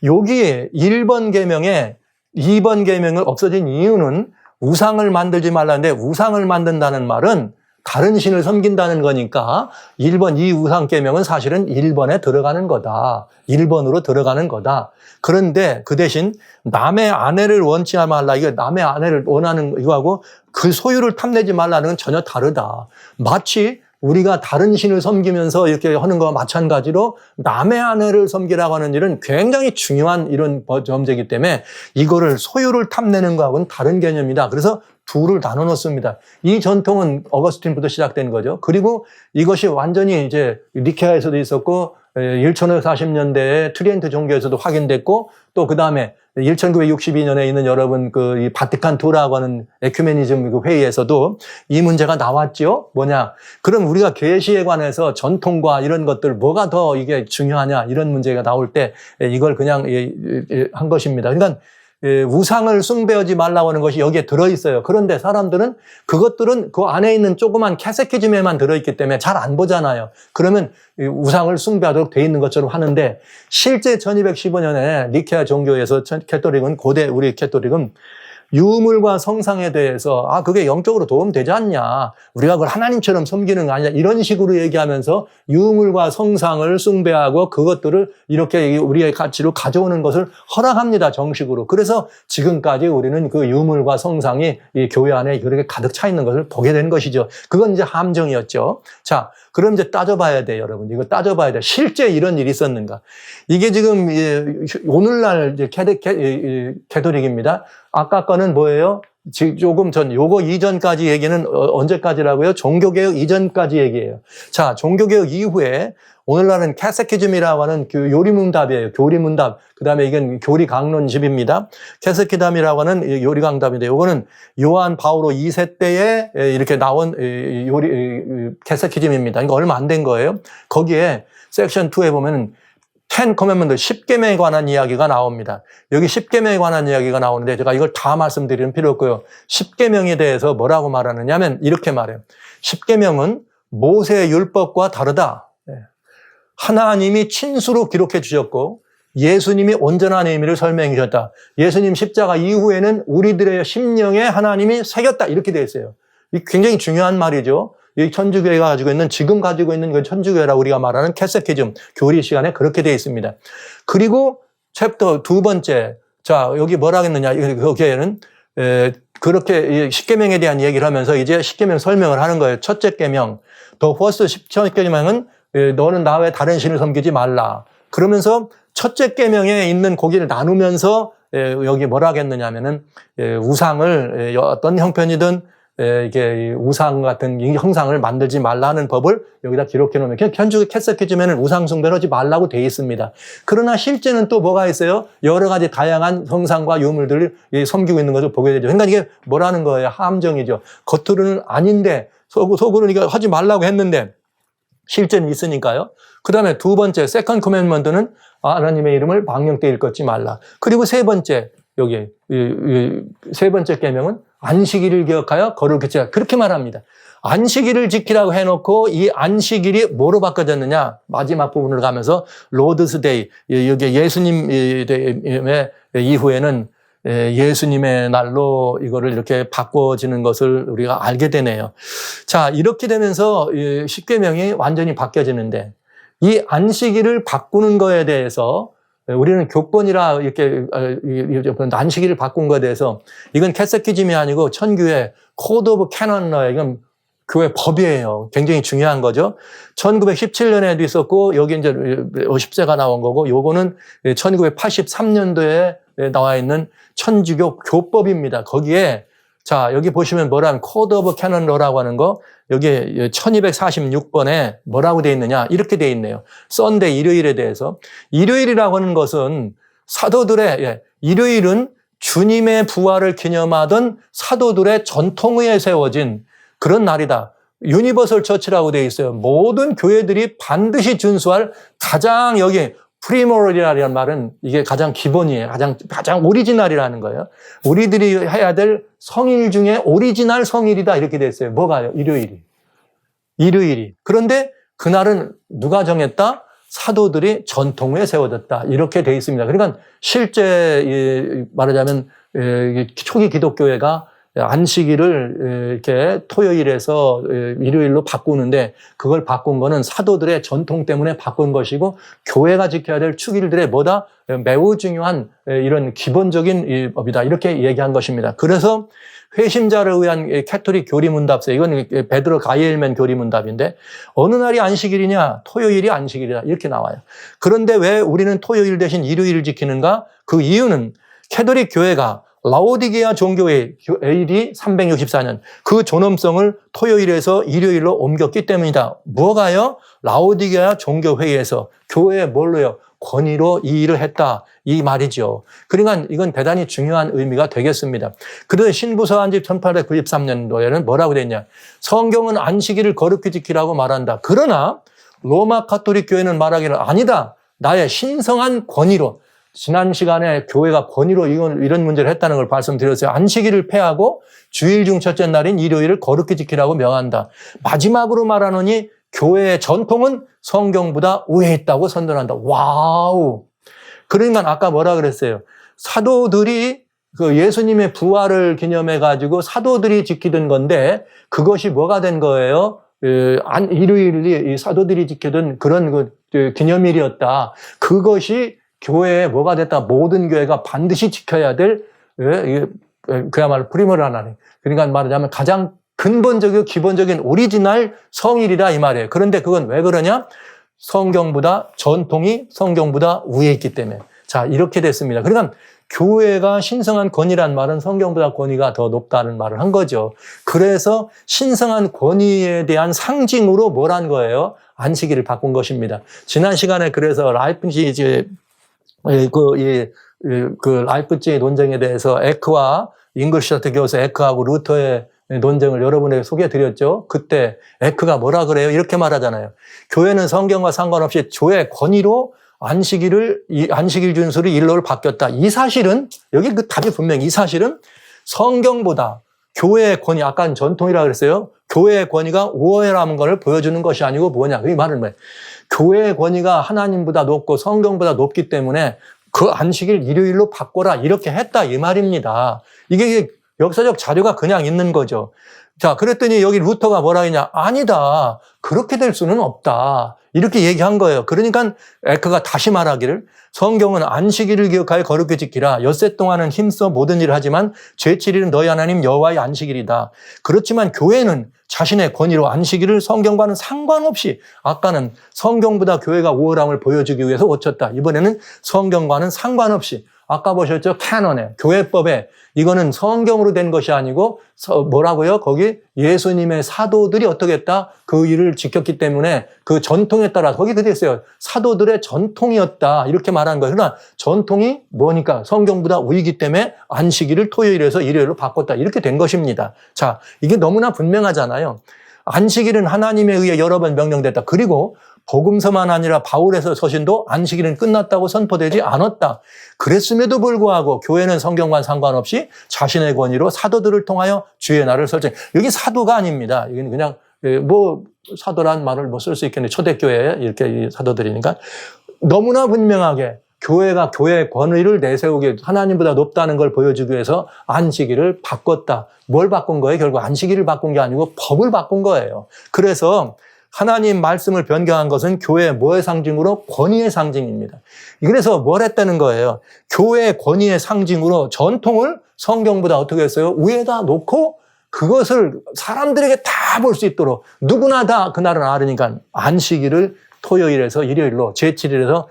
여기에 1번 계명에 2번 계명을 없어진 이유는 우상을 만들지 말라는데 우상을 만든다는 말은 다른 신을 섬긴다는 거니까 1번 이 우상계명은 사실은 1번에 들어가는 거다. 1번으로 들어가는 거다. 그런데 그 대신 남의 아내를 원치 말라. 이거 남의 아내를 원하는 이거하고 그 소유를 탐내지 말라는 건 전혀 다르다. 마치 우리가 다른 신을 섬기면서 이렇게 하는 거와 마찬가지로 남의 아내를 섬기라고 하는 일은 굉장히 중요한 이런 범죄이기 때문에 이거를 소유를 탐내는 거하고는 다른 개념이다. 그래서 둘을 나눠 놓습니다. 이 전통은 어거스틴부터 시작된 거죠. 그리고 이것이 완전히 이제 니케아에서도 있었고 1540년대에 트리엔트 종교에서도 확인됐고 또 그 다음에 1962년에 있는 여러분 이 바티칸 II라고 하는 에큐메니즘 회의에서도 이 문제가 나왔죠. 뭐냐? 그럼 우리가 계시에 관해서 전통과 이런 것들 뭐가 더 이게 중요하냐 이런 문제가 나올 때 이걸 그냥 한 것입니다. 그러니까 우상을 숭배하지 말라고 하는 것이 여기에 들어있어요. 그런데 사람들은 그것들은 그 안에 있는 조그만 캐세키즘에만 들어있기 때문에 잘 안 보잖아요. 그러면 우상을 숭배하도록 돼 있는 것처럼 하는데 실제 1215년에 니케아 종교에서 캐토릭은 고대 우리 캐토릭은 유물과 성상에 대해서 그게 영적으로 도움되지 않냐. 우리가 그걸 하나님처럼 섬기는 거 아니냐. 이런 식으로 얘기하면서 유물과 성상을 숭배하고 그것들을 이렇게 우리의 가치로 가져오는 것을 허락합니다. 정식으로. 그래서 지금까지 우리는 그 유물과 성상이 이 교회 안에 그렇게 가득 차 있는 것을 보게 된 것이죠. 그건 이제 함정이었죠. 자, 그럼 이제 따져봐야 돼요, 여러분. 이거 따져봐야 돼. 실제 이런 일이 있었는가. 이게 지금 오늘날 이제 캐토릭입니다. 아까 거는 뭐예요? 조금 전, 요거 이전까지 얘기는 언제까지라고요? 종교개혁 이전까지 얘기예요. 자, 종교개혁 이후에 오늘날은 캐세키즘이라고 하는 요리문답이에요. 교리문답. 그 다음에 이건 교리강론집입니다. 캐세키담이라고 하는 요리강답인데 요거는 요한 바오로 2세 때에 이렇게 나온 캐세키즘입니다. 그러니까 얼마 안 된 거예요. 거기에 섹션 2에 보면은 10 커맨먼트, 10계명에 관한 이야기가 나옵니다. 여기 10계명에 관한 이야기가 나오는데 제가 이걸 다 말씀드리는 필요 없고요. 10계명에 대해서 뭐라고 말하느냐 하면 이렇게 말해요. 10계명은 모세의 율법과 다르다. 하나님이 친수로 기록해 주셨고 예수님이 온전한 의미를 설명해 주셨다. 예수님 십자가 이후에는 우리들의 심령에 하나님이 새겼다. 이렇게 되어 있어요. 이 굉장히 중요한 말이죠. 이 천주교회가 가지고 있는, 지금 가지고 있는 그 천주교회라고 우리가 말하는 캐세키즘, 교리 시간에 그렇게 되어 있습니다. 그리고 챕터 두 번째, 자, 여기 뭐라 했느냐, 여기에는, 그렇게 10계명에 대한 얘기를 하면서 이제 10계명 설명을 하는 거예요. 첫째 계명, 더 퍼스트 10계명은 너는 나 외 다른 신을 섬기지 말라. 그러면서 첫째 계명에 있는 고기를 나누면서 여기 뭐라 하겠느냐 하면은 우상을 어떤 형편이든 이게 우상 같은 형상을 만들지 말라는 법을 여기다 기록해 놓으면 그냥 현주교 캐세키즘에는 우상 숭배를 하지 말라고 돼 있습니다. 그러나 실제는 또 뭐가 있어요? 여러 가지 다양한 형상과 유물들을 섬기고 있는 것을 보게 되죠. 그러니까 이게 뭐라는 거예요? 함정이죠. 겉으로는 아닌데 속으로는 이거 하지 말라고 했는데 실제는 있으니까요. 그 다음에 두 번째 세컨드 코맨먼트는 하나님의 이름을 망령 때 일컫지 말라. 그리고 세 번째 여기 세 번째 계명은 안식일을 기억하여 거룩을 지키라. 그렇게 말합니다. 안식일을 지키라고 해놓고 이 안식일이 뭐로 바꿔졌느냐? 마지막 부분을 가면서 로드스 데이, 여기 예수님의 이후에는 예수님의 날로 이거를 이렇게 바꿔지는 것을 우리가 알게 되네요. 자, 이렇게 되면서 십계명이 완전히 바뀌어지는데 이 안식일을 바꾸는 거에 대해서 우리는 교권이라 이렇게 안식일을 바꾼 거에 대해서 이건 캐세키즘이 아니고 천교회 코드 오브 캐넌러예요. 이건 교회 법이에요. 굉장히 중요한 거죠. 1917년에도 있었고 여기 이제 50세가 나온 거고 요거는 1983년도에 나와 있는 천주교 교법입니다. 거기에 자, 여기 보시면 뭐라면 코드 오브 캐넌 러라고 하는 거 여기 1246번에 뭐라고 되어 있느냐 이렇게 되어 있네요. 썬데이 일요일에 대해서. 일요일이라고 하는 것은 사도들의 일요일은 주님의 부활을 기념하던 사도들의 전통에 세워진 그런 날이다. 유니버설 처치라고 되어 있어요. 모든 교회들이 반드시 준수할 가장 여기 프리모럴이라는 말은 이게 가장 기본이에요. 가장 오리지널이라는 거예요. 우리들이 해야 될 성일 중에 오리지널 성일이다 이렇게 됐어요. 뭐가요? 일요일이. 그런데 그날은 누가 정했다? 사도들이 전통에 세워졌다. 이렇게 돼 있습니다. 그러니까 실제 말하자면 초기 기독교회가 안식일을 이렇게 토요일에서 일요일로 바꾸는데 그걸 바꾼 거는 사도들의 전통 때문에 바꾼 것이고 교회가 지켜야 될 축일들의 뭐다? 매우 중요한 이런 기본적인 법이다. 이렇게 얘기한 것입니다. 그래서 회심자를 위한 캐토릭 교리문답서, 이건 베드로 가이엘맨 교리문답인데 어느 날이 안식일이냐? 토요일이 안식일이다. 이렇게 나와요. 그런데 왜 우리는 토요일 대신 일요일을 지키는가? 그 이유는 캐토릭 교회가 라오디게아 종교회 AD 364년 그 존엄성을 토요일에서 일요일로 옮겼기 때문이다. 뭐가요? 라오디게아 종교회의에서 교회에 뭘로요? 권위로 이 일을 했다. 이 말이죠. 그러니까 이건 대단히 중요한 의미가 되겠습니다. 그래서 신부서 한집 1893년도에는 뭐라고 됐냐? 성경은 안식일을 거룩히 지키라고 말한다. 그러나 로마 가톨릭 교회는 말하기를 아니다. 나의 신성한 권위로. 지난 시간에 교회가 권위로 이런 문제를 했다는 걸 말씀드렸어요. 안식일을 폐하고 주일 중 첫째 날인 일요일을 거룩히 지키라고 명한다. 마지막으로 말하노니 교회의 전통은 성경보다 우위에 있다고 선언한다. 와우. 그러니까 아까 뭐라 그랬어요? 사도들이 그 예수님의 부활을 기념해 가지고 사도들이 지키던 건데 그것이 뭐가 된 거예요? 일요일이 사도들이 지키던 그런 기념일이었다. 그것이 교회에 뭐가 됐다? 모든 교회가 반드시 지켜야 될 그야말로 프리머라나니. 그러니까 말하자면 가장 근본적이고 기본적인 오리지널 성일이다 이 말이에요. 그런데 그건 왜 그러냐? 성경보다 전통이 성경보다 위에 있기 때문에. 자, 이렇게 됐습니다. 그러니까 교회가 신성한 권위란 말은 성경보다 권위가 더 높다는 말을 한 거죠. 그래서 신성한 권위에 대한 상징으로 뭘 한 거예요? 안식일을 바꾼 것입니다. 지난 시간에 그래서 라이프치히즈 라이프치히 논쟁에 대해서 에크와 잉글시타트 교수 에크하고 루터의 논쟁을 여러분에게 소개해드렸죠. 그때 에크가 뭐라 그래요? 이렇게 말하잖아요. 교회는 성경과 상관없이 교회의 권위로 안식일 준수를 일로를 바뀌었다. 이 사실은 여기 그 답이 분명히 이 사실은 성경보다 교회의 권위, 아까 전통이라고 그랬어요. 교회의 권위가 우월함인 것을 보여주는 것이 아니고 뭐냐? 이 말은 뭐예요? 교회의 권위가 하나님보다 높고 성경보다 높기 때문에 그 안식일 일요일로 바꿔라 이렇게 했다 이 말입니다. 이게 역사적 자료가 그냥 있는 거죠. 자, 그랬더니 여기 루터가 뭐라 했냐? 아니다. 그렇게 될 수는 없다. 이렇게 얘기한 거예요. 그러니까 에크가 다시 말하기를 성경은 안식일을 기억하여 거룩히 지키라. 엿새 동안은 힘써 모든 일을 하지만 제7일은 너희 하나님 여호와의 안식일이다. 그렇지만 교회는 자신의 권위로 안식일을 성경과는 상관없이 아까는 성경보다 교회가 우월함을 보여주기 위해서 고쳤다. 이번에는 성경과는 상관없이 아까 보셨죠? 캐논에, 교회법에 이거는 성경으로 된 것이 아니고 뭐라고요? 거기 예수님의 사도들이 어떻게 했다? 그 일을 지켰기 때문에 그 전통에 따라 거기 그렇게 있어요. 사도들의 전통이었다. 이렇게 말한 거예요. 그러나 전통이 뭐니까 성경보다 우위이기 때문에 안식일을 토요일에서 일요일로 바꿨다. 이렇게 된 것입니다. 자, 이게 너무나 분명하잖아요. 안식일은 하나님에 의해 여러 번 명령됐다. 그리고 복음서만 아니라 바울의 서신도 안식일은 끝났다고 선포되지 않았다. 그랬음에도 불구하고 교회는 성경과 상관없이 자신의 권위로 사도들을 통하여 주의 날을 설정. 여기 사도가 아닙니다. 이건 그냥 뭐 사도란 말을 뭐 쓸 수 있겠네. 초대교회 이렇게 사도들이니까 너무나 분명하게 교회가 교회의 권위를 내세우기 하나님보다 높다는 걸 보여주기 위해서 안식일을 바꿨다. 뭘 바꾼 거예요? 결국 안식일을 바꾼 게 아니고 법을 바꾼 거예요. 그래서 하나님 말씀을 변경한 것은 교회의 뭐의 상징으로? 권위의 상징입니다. 그래서 뭘 했다는 거예요? 교회의 권위의 상징으로 전통을 성경보다 어떻게 했어요? 위에다 놓고 그것을 사람들에게 다 볼 수 있도록 누구나 다 그날은 알으니까 안식일을 토요일에서 일요일로 제7일에서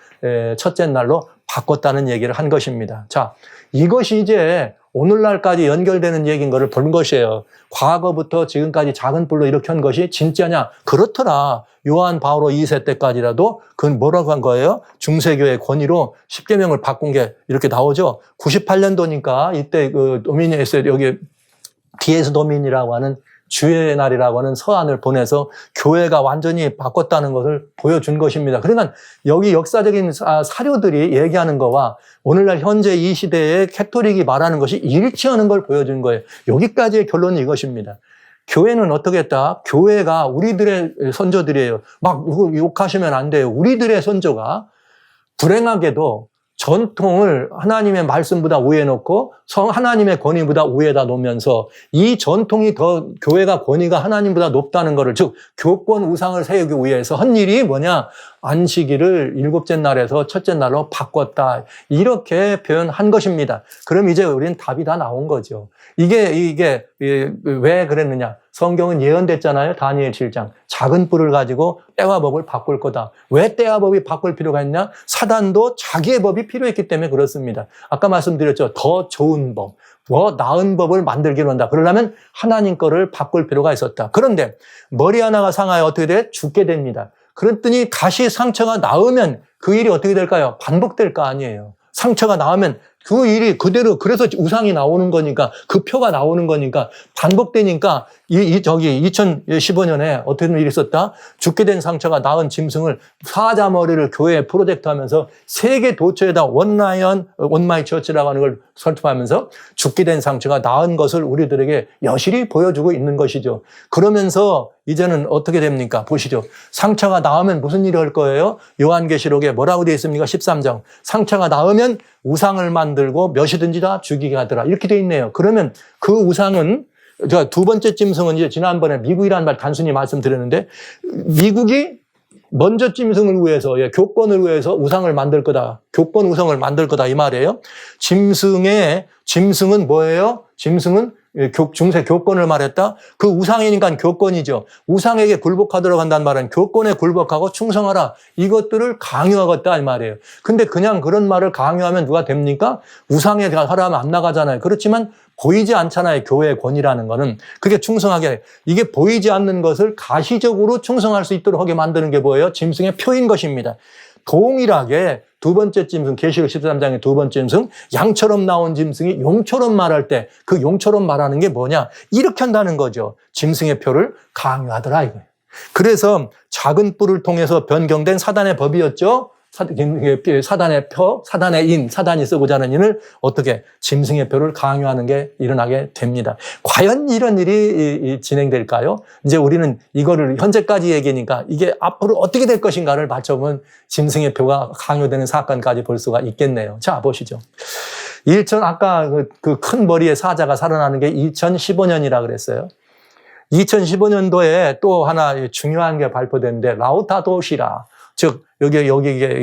첫째 날로 바꿨다는 얘기를 한 것입니다. 자, 이것이 이제 오늘날까지 연결되는 얘기인 것을 본 것이에요. 과거부터 지금까지 작은 뿔로 이렇게 한 것이 진짜냐? 그렇더라. 요한 바오로 2세 때까지라도 그건 뭐라고 한 거예요? 중세교의 권위로 십계명을 바꾼 게 이렇게 나오죠. 98년도니까 이때 그 도미니에서 여기 디에스 도미니라고 하는 주의 날이라고 하는 서한을 보내서 교회가 완전히 바꿨다는 것을 보여준 것입니다. 그러니까 여기 역사적인 사료들이 얘기하는 거와 오늘날 현재 이 시대의 캐토릭이 말하는 것이 일치하는 걸 보여준 거예요. 여기까지의 결론은 이것입니다. 교회는 어떻게 했다? 교회가 우리들의 선조들이에요. 막 욕하시면 안 돼요. 우리들의 선조가 불행하게도 전통을 하나님의 말씀보다 위에 놓고 하나님의 권위보다 위에다 놓으면서 이 전통이 더 교회가 권위가 하나님보다 높다는 것을, 즉 교권 우상을 세우기 위해서 한 일이 뭐냐? 안식일을 일곱째 날에서 첫째 날로 바꿨다. 이렇게 표현한 것입니다. 그럼 이제 우리는 답이 다 나온 거죠. 이게 왜 그랬느냐? 성경은 예언됐잖아요. 다니엘 7장. 작은 뿔을 가지고 때와 법을 바꿀 거다. 왜 때와 법이 바꿀 필요가 있냐? 사단도 자기의 법이 필요했기 때문에 그렇습니다. 아까 말씀드렸죠. 더 좋은 법, 더 나은 법을 만들기로 한다. 그러려면 하나님 거를 바꿀 필요가 있었다. 그런데 머리 하나가 상하여 어떻게 돼? 죽게 됩니다. 그랬더니 다시 상처가 나으면 그 일이 어떻게 될까요? 반복될 거 아니에요. 상처가 나으면 그 일이 그대로, 그래서 우상이 나오는 거니까, 그 표가 나오는 거니까, 반복되니까, 2015년에 어떤 일이 있었다? 죽게 된 상처가 나은 짐승을 사자머리를 교회에 프로젝트 하면서 세계 도처에다 원라이언, 원마이 처치라고 하는 걸 설립하면서 죽게 된 상처가 나은 것을 우리들에게 여실히 보여주고 있는 것이죠. 그러면서 이제는 어떻게 됩니까? 보시죠. 상처가 나으면 무슨 일을 할 거예요? 요한계시록에 뭐라고 되어 있습니까? 13장. 상처가 나으면 우상을 만들고 몇이든지 다 죽이게 하더라. 이렇게 되어 있네요. 그러면 그 우상은, 제가 두 번째 짐승은 이제 지난번에 미국이라는 말 단순히 말씀드렸는데, 미국이 먼저 짐승을 위해서, 교권을 위해서 우상을 만들 거다. 교권 우상을 만들 거다. 이 말이에요. 짐승은 뭐예요? 짐승은 중세 교권을 말했다. 그 우상이니까 교권이죠. 우상에게 굴복하도록 한다는 말은 교권에 굴복하고 충성하라. 이것들을 강요하겠다 이 말이에요. 근데 그냥 그런 말을 강요하면 누가 됩니까? 우상에 하라면 안 나가잖아요. 그렇지만 보이지 않잖아요. 교회의 권위라는 거는. 그게 충성하게 해요. 이게 보이지 않는 것을 가시적으로 충성할 수 있도록 하게 만드는 게 뭐예요? 짐승의 표인 것입니다. 동일하게 두 번째 짐승, 계시록 13장의 두 번째 짐승, 양처럼 나온 짐승이 용처럼 말할 때 그 용처럼 말하는 게 뭐냐? 이렇게 한다는 거죠. 짐승의 표를 강요하더라 이거예요. 그래서 작은 뿔을 통해서 변경된 사단의 법이었죠. 사단의 표, 사단의 인, 사단이 쓰고자 하는 인을 어떻게 짐승의 표를 강요하는 게 일어나게 됩니다. 과연 이런 일이 진행될까요? 이제 우리는 이거를 현재까지 얘기니까 이게 앞으로 어떻게 될 것인가를 맞춰보면 짐승의 표가 강요되는 사건까지 볼 수가 있겠네요. 자, 보시죠. 아까 그 큰 머리의 사자가 살아나는 게 2015년이라 그랬어요. 2015년도에 또 하나 중요한 게 발표됐는데, 라우다도시라. 즉, 여기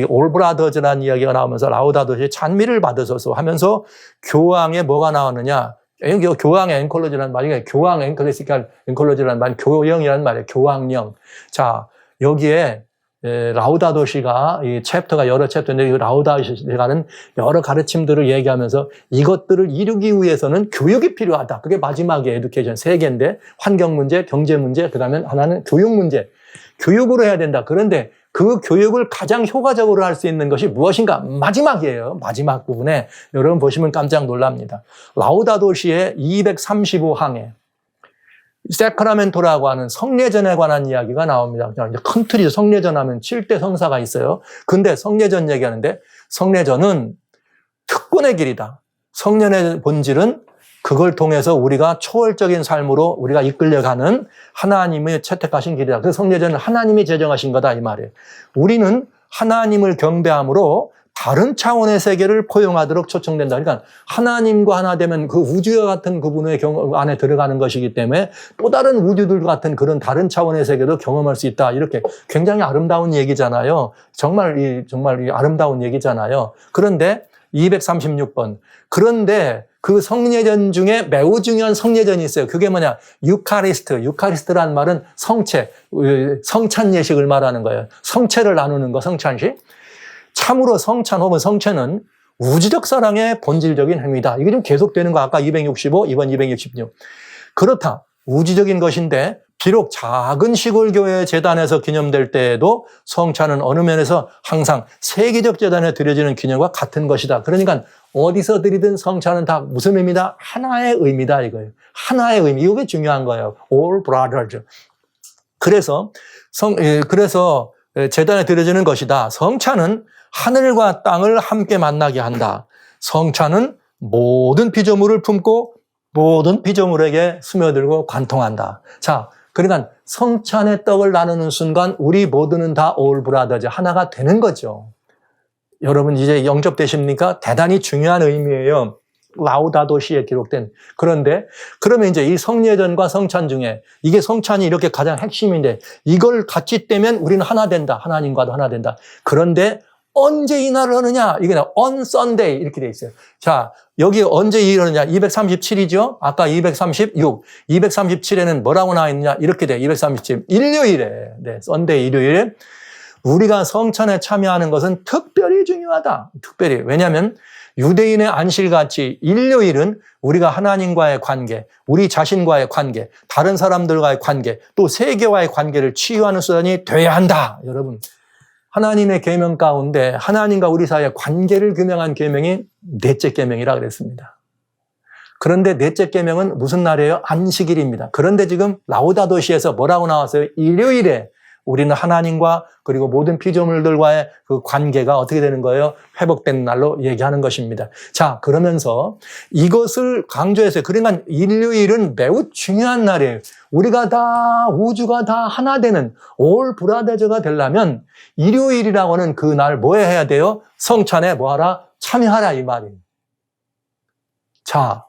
올브라더즈라는 이야기가 나오면서 라우다도시 찬미를 받으소서 하면서 교황에 뭐가 나왔느냐. 교황의 앵콜로지라는 말이, 교황 앵클래시컬 앵콜로지라는 말이 교형이라는 말이에요. 교황령. 자, 여기에 라우다도시가, 이 챕터가 여러 챕터인데, 이 라우다도시가는 여러 가르침들을 얘기하면서 이것들을 이루기 위해서는 교육이 필요하다. 그게 마지막에 에듀케이션 세 개인데, 환경 문제, 경제 문제, 그 다음에 하나는 교육 문제. 교육으로 해야 된다. 그런데 그 교육을 가장 효과적으로 할 수 있는 것이 무엇인가? 마지막이에요. 마지막 부분에 여러분 보시면 깜짝 놀랍니다. 라우다도시의 235항에 세크라멘토라고 하는 성례전에 관한 이야기가 나옵니다. 큰 틀이 성례전 하면 7대 성사가 있어요. 근데 성례전 얘기하는데, 성례전은 특권의 길이다. 성례의 본질은 그걸 통해서 우리가 초월적인 삶으로 우리가 이끌려가는 하나님의 채택하신 길이다. 그 성례전은 하나님이 제정하신 거다 이 말이에요. 우리는 하나님을 경배함으로 다른 차원의 세계를 포용하도록 초청된다. 그러니까 하나님과 하나 되면 그 우주와 같은 그분의 안에 들어가는 것이기 때문에 또 다른 우주들 같은 그런 다른 차원의 세계도 경험할 수 있다. 이렇게 굉장히 아름다운 얘기잖아요. 정말 이 아름다운 얘기잖아요. 그런데 236번. 그런데 그 성례전 중에 매우 중요한 성례전이 있어요. 그게 뭐냐? 유카리스트라는 말은 성체, 성찬 예식을 말하는 거예요. 성체를 나누는 거, 성찬식. 참으로 성찬 혹은 성체는 우주적 사랑의 본질적인 행위다. 이게 좀 계속되는 거 아까 265, 이번 266. 그렇다. 우주적인 것인데 비록 작은 시골교회 재단에서 기념될 때에도 성찬은 어느 면에서 항상 세계적 재단에 드려지는 기념과 같은 것이다. 그러니까 어디서 드리든 성찬은 다 무슨 의미다? 하나의 의미다 이거예요. 하나의 의미. 이게 중요한 거예요. All brothers. 그래서 재단에 드려지는 것이다. 성찬은 하늘과 땅을 함께 만나게 한다. 성찬은 모든 피조물을 품고 모든 피조물에게 스며들고 관통한다. 자, 그러니까 성찬의 떡을 나누는 순간 우리 모두는 다 all brothers, 하나가 되는 거죠. 여러분 이제 영접되십니까? 대단히 중요한 의미예요. 라우다도 시에 기록된. 그런데 그러면 이제 이 성례전과 성찬 중에 이게 성찬이 이렇게 가장 핵심인데 이걸 같이 떼면 우리는 하나 된다. 하나님과도 하나 된다. 그런데 언제 이날을 하느냐? 이게 on Sunday 이렇게 돼 있어요. 자, 여기 언제 이러느냐? 237이죠? 아까 236. 237에는 뭐라고 나와 있느냐? 이렇게 돼. 237. 일요일에. 네, Sunday 일요일에 우리가 성찬에 참여하는 것은 특별히 중요하다. 특별히. 왜냐하면 유대인의 안식일같이 일요일은 우리가 하나님과의 관계, 우리 자신과의 관계, 다른 사람들과의 관계, 또 세계와의 관계를 치유하는 수단이 돼야 한다. 여러분, 하나님의 계명 가운데 하나님과 우리 사이의 관계를 규명한 계명이 넷째 계명이라 그랬습니다. 그런데 넷째 계명은 무슨 날이에요? 안식일입니다. 그런데 지금 라우다도시에서 뭐라고 나왔어요? 일요일에 우리는 하나님과 그리고 모든 피조물들과의 그 관계가 어떻게 되는 거예요? 회복된 날로 얘기하는 것입니다. 자, 그러면서 이것을 강조해서 그러니까 일요일은 매우 중요한 날이에요. 우리가 다 우주가 다 하나 되는 올 브라더즈가 되려면 일요일이라고는 그 날 뭐 해야 돼요? 성찬에 뭐하라? 참여하라 이 말이에요. 자,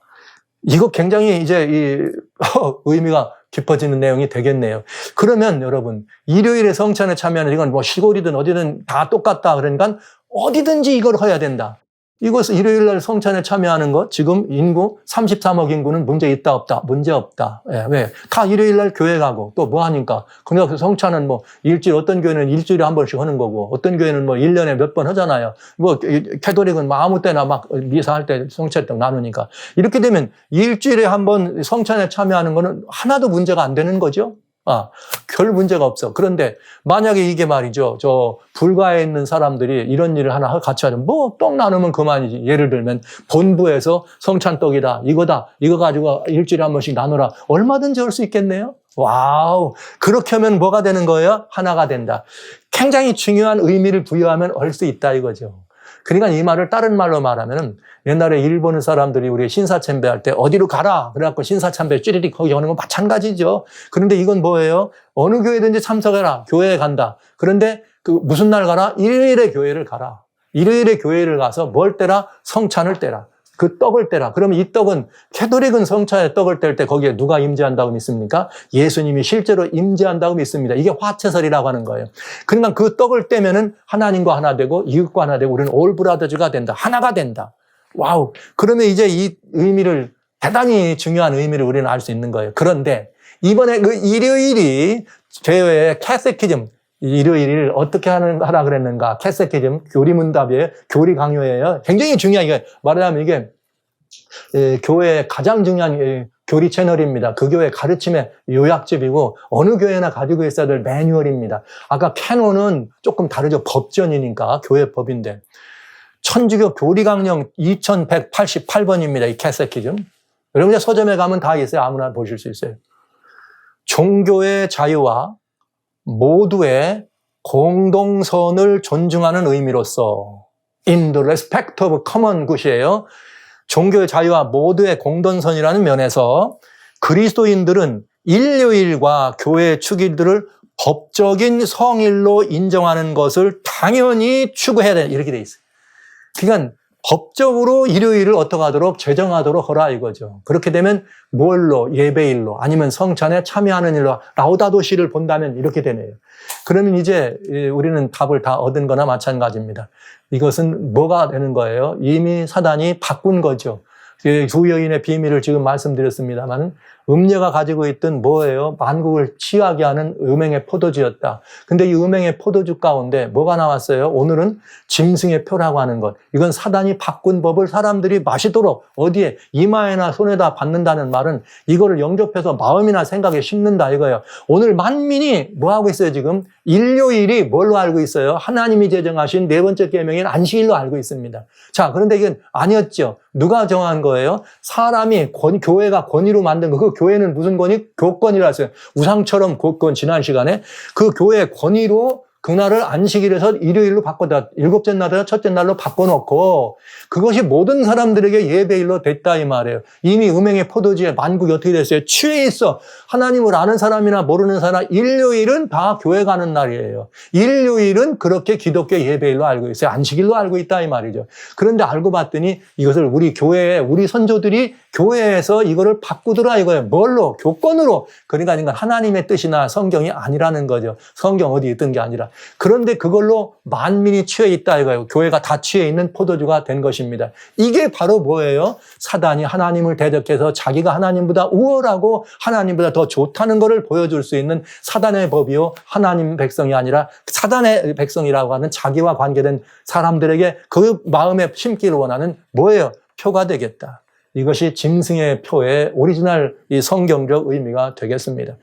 이거 굉장히 이제 의미가 깊어지는 내용이 되겠네요. 그러면 여러분, 일요일에 성찬에 참여하는 이건 뭐 시골이든 어디든 다 똑같다. 그러니까 어디든지 이걸 해야 된다. 이것을 일요일 날 성찬에 참여하는 것, 지금 인구 33억 인구는 문제 있다 없다? 문제 없다. 예, 왜? 다 일요일 날 교회 가고 또 뭐 하니까. 그러니까 성찬은 뭐 일주일, 어떤 교회는 일주일에 한 번씩 하는 거고 어떤 교회는 뭐 1년에 몇 번 하잖아요. 뭐 캐톨릭은 뭐 아무 때나 막 미사할 때 성찬 때 나누니까. 이렇게 되면 일주일에 한 번 성찬에 참여하는 거는 하나도 문제가 안 되는 거죠. 별 문제가 없어. 그런데 만약에 이게 말이죠. 저 불가에 있는 사람들이 이런 일을 하나 같이 하면 뭐 떡 나누면 그만이지. 예를 들면 본부에서 성찬떡이다. 이거다. 이거 가지고 일주일에 한 번씩 나누라. 얼마든지 할 수 있겠네요. 와우. 그렇게 하면 뭐가 되는 거예요? 하나가 된다. 굉장히 중요한 의미를 부여하면 할 수 있다 이거죠. 그러니까 이 말을 다른 말로 말하면 옛날에 일본 사람들이 우리 신사참배 할 때 어디로 가라 그래갖고 신사참배 찌리리 거기 오는 건 마찬가지죠. 그런데 이건 뭐예요? 어느 교회든지 참석해라. 교회에 간다. 그런데 그 무슨 날 가라? 일요일에 교회를 가라. 일요일에 교회를 가서 뭘 떼라? 성찬을 떼라. 그 떡을 떼라. 그러면 이 떡은 캐톨릭은 성찬에 떡을 뗄 때 거기에 누가 임재한다고 믿습니까? 예수님이 실제로 임재한다고 믿습니다. 이게 화채설이라고 하는 거예요. 그러니까 그 떡을 떼면은 하나님과 하나 되고 이웃과 하나 되고 우리는 올 브라더즈가 된다. 하나가 된다. 와우. 그러면 이제 이 의미를 대단히 중요한 의미를 우리는 알 수 있는 거예요. 그런데 이번에 그 일요일이 교회의 캐세키즘 일요일을 어떻게 하라 그랬는가? 캐세키즘 교리문답이에요. 교리 강요예요. 굉장히 중요한 이게 말하자면 이게 교회의 가장 중요한 교리 채널입니다. 그 교회 가르침의 요약집이고 어느 교회나 가지고 있어야 될 매뉴얼입니다. 아까 캐논은 조금 다르죠. 법전이니까 교회 법인데 천주교 교리강령 2188번입니다. 이 캐세키즘. 여러분 서점에 가면 다 있어요. 아무나 보실 수 있어요. 종교의 자유와 모두의 공동선을 존중하는 의미로서 in the respect of common good이에요. 종교의 자유와 모두의 공동선이라는 면에서 그리스도인들은 일요일과 교회의 축일들을 법적인 성일로 인정하는 것을 당연히 추구해야 된다. 이렇게 돼 있어요. 그러니까 법적으로 일요일을 어떻게 하도록 제정하도록 하라 이거죠. 그렇게 되면 뭘로? 예배일로 아니면 성찬에 참여하는 일로 라우다도시를 본다면 이렇게 되네요. 그러면 이제 우리는 답을 다 얻은 거나 마찬가지입니다. 이것은 뭐가 되는 거예요? 이미 사단이 바꾼 거죠. 두 여인의 비밀을 지금 말씀드렸습니다만 음녀가 가지고 있던 뭐예요? 만국을 치유하게 하는 음행의 포도주였다. 근데 이 음행의 포도주 가운데 뭐가 나왔어요? 오늘은 짐승의 표라고 하는 것. 이건 사단이 바꾼 법을 사람들이 마시도록 어디에 이마에나 손에다 받는다는 말은 이거를 영접해서 마음이나 생각에 심는다 이거예요. 오늘 만민이 뭐 하고 있어요 지금? 일요일이 뭘로 알고 있어요? 하나님이 제정하신 네 번째 계명인 안식일로 알고 있습니다. 자, 그런데 이건 아니었죠. 누가 정한 거예요? 사람이 교회가 권위로 만든 거. 그 교회는 무슨 권위? 교권이라 했어요. 우상처럼 교권 지난 시간에 그 교회의 권위로 그날을 안식일에서 일요일로 바꿔다, 일곱째 날에서 첫째 날로 바꿔놓고 그것이 모든 사람들에게 예배일로 됐다 이 말이에요. 이미 음행의 포도주에 만국이 어떻게 됐어요? 취해 있어. 하나님을 아는 사람이나 모르는 사람, 일요일은 다 교회 가는 날이에요. 일요일은 그렇게 기독교 예배일로 알고 있어요. 안식일로 알고 있다 이 말이죠. 그런데 알고 봤더니 이것을 우리 교회에, 우리 선조들이 교회에서 이거를 바꾸더라 이거예요. 뭘로? 교권으로. 그러니까 하나님의 뜻이나 성경이 아니라는 거죠. 성경 어디 있던 게 아니라. 그런데 그걸로 만민이 취해 있다 이거예요. 교회가 다 취해 있는 포도주가 된 것입니다. 이게 바로 뭐예요? 사단이 하나님을 대적해서 자기가 하나님보다 우월하고 하나님보다 더 좋다는 것을 보여줄 수 있는 사단의 법이요. 하나님 백성이 아니라 사단의 백성이라고 하는 자기와 관계된 사람들에게 그 마음에 심기를 원하는 뭐예요? 표가 되겠다. 이것이 짐승의 표의 오리지널 이 성경적 의미가 되겠습니다.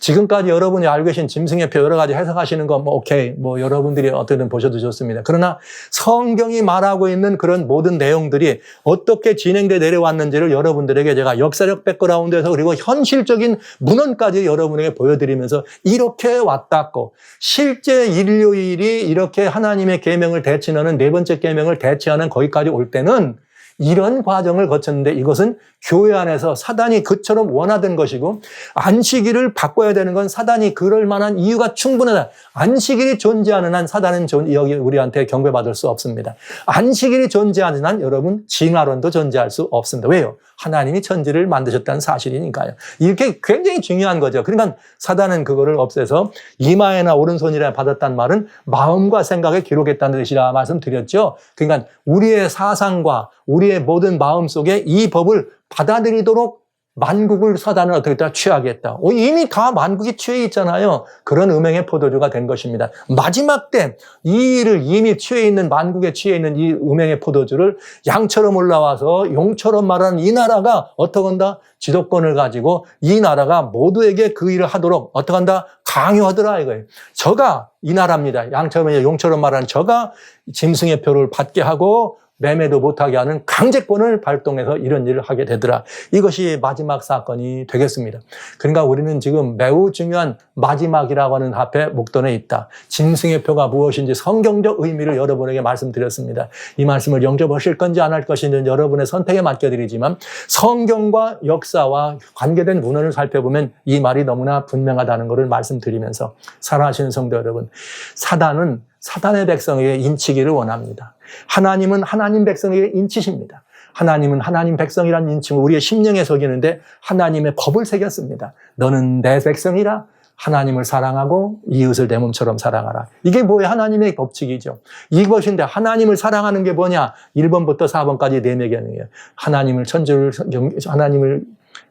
지금까지 여러분이 알고 계신 짐승의 표 여러 가지 해석하시는 거 오케이. 여러분들이 어떻게든 보셔도 좋습니다. 그러나 성경이 말하고 있는 그런 모든 내용들이 어떻게 진행돼 내려왔는지를 여러분들에게 제가 역사적 백그라운드에서 그리고 현실적인 문헌까지 여러분에게 보여드리면서 이렇게 왔다고 실제 일요일이 이렇게 하나님의 계명을 대체하는 네 번째 계명을 대체하는 거기까지 올 때는 이런 과정을 거쳤는데 이것은 교회 안에서 사단이 그처럼 원하던 것이고 안식일을 바꿔야 되는 건 사단이 그럴 만한 이유가 충분하다. 안식일이 존재하는 한 사단은 여기 우리한테 경배받을 수 없습니다. 안식일이 존재하는 한 여러분 징화론도 존재할 수 없습니다. 왜요? 하나님이 천지를 만드셨다는 사실이니까요. 이렇게 굉장히 중요한 거죠. 그러니까 사단은 그거를 없애서 이마에나 오른손이라 받았단 말은 마음과 생각에 기록했다는 뜻이라 말씀드렸죠. 그러니까 우리의 사상과 우리의 모든 마음 속에 이 법을 받아들이도록 만국을 사단은 어떻게 했다? 취하겠다. 이미 다 만국이 취해 있잖아요. 그런 음행의 포도주가 된 것입니다. 마지막 때 이 일을 이미 취해 있는 만국에 취해 있는 이 음행의 포도주를 양처럼 올라와서 용처럼 말하는 이 나라가 어떻게 한다? 지도권을 가지고 이 나라가 모두에게 그 일을 하도록 어떻게 한다? 강요하더라 이거예요. 저가 이 나라입니다. 양처럼 용처럼 말하는 저가 짐승의 표를 받게 하고 매매도 못하게 하는 강제권을 발동해서 이런 일을 하게 되더라. 이것이 마지막 사건이 되겠습니다. 그러니까 우리는 지금 매우 중요한 마지막이라고 하는 앞에 목돈에 있다. 짐승의 표가 무엇인지 성경적 의미를 여러분에게 말씀드렸습니다. 이 말씀을 영접하실 건지 안 할 것인지 여러분의 선택에 맡겨드리지만 성경과 역사와 관계된 문헌을 살펴보면 이 말이 너무나 분명하다는 것을 말씀드리면서 사랑하시는 성도 여러분, 사단은 사단의 백성에게 인치기를 원합니다. 하나님은 하나님 백성에게 인치십니다. 하나님은 하나님 백성이라는 인칭을 우리의 심령에 새기는데 하나님의 법을 새겼습니다. 너는 내 백성이라 하나님을 사랑하고 이웃을 내 몸처럼 사랑하라. 이게 뭐예요? 하나님의 법칙이죠. 이것인데 하나님을 사랑하는 게 뭐냐? 1번부터 4번까지 네 명이에요. 하나님을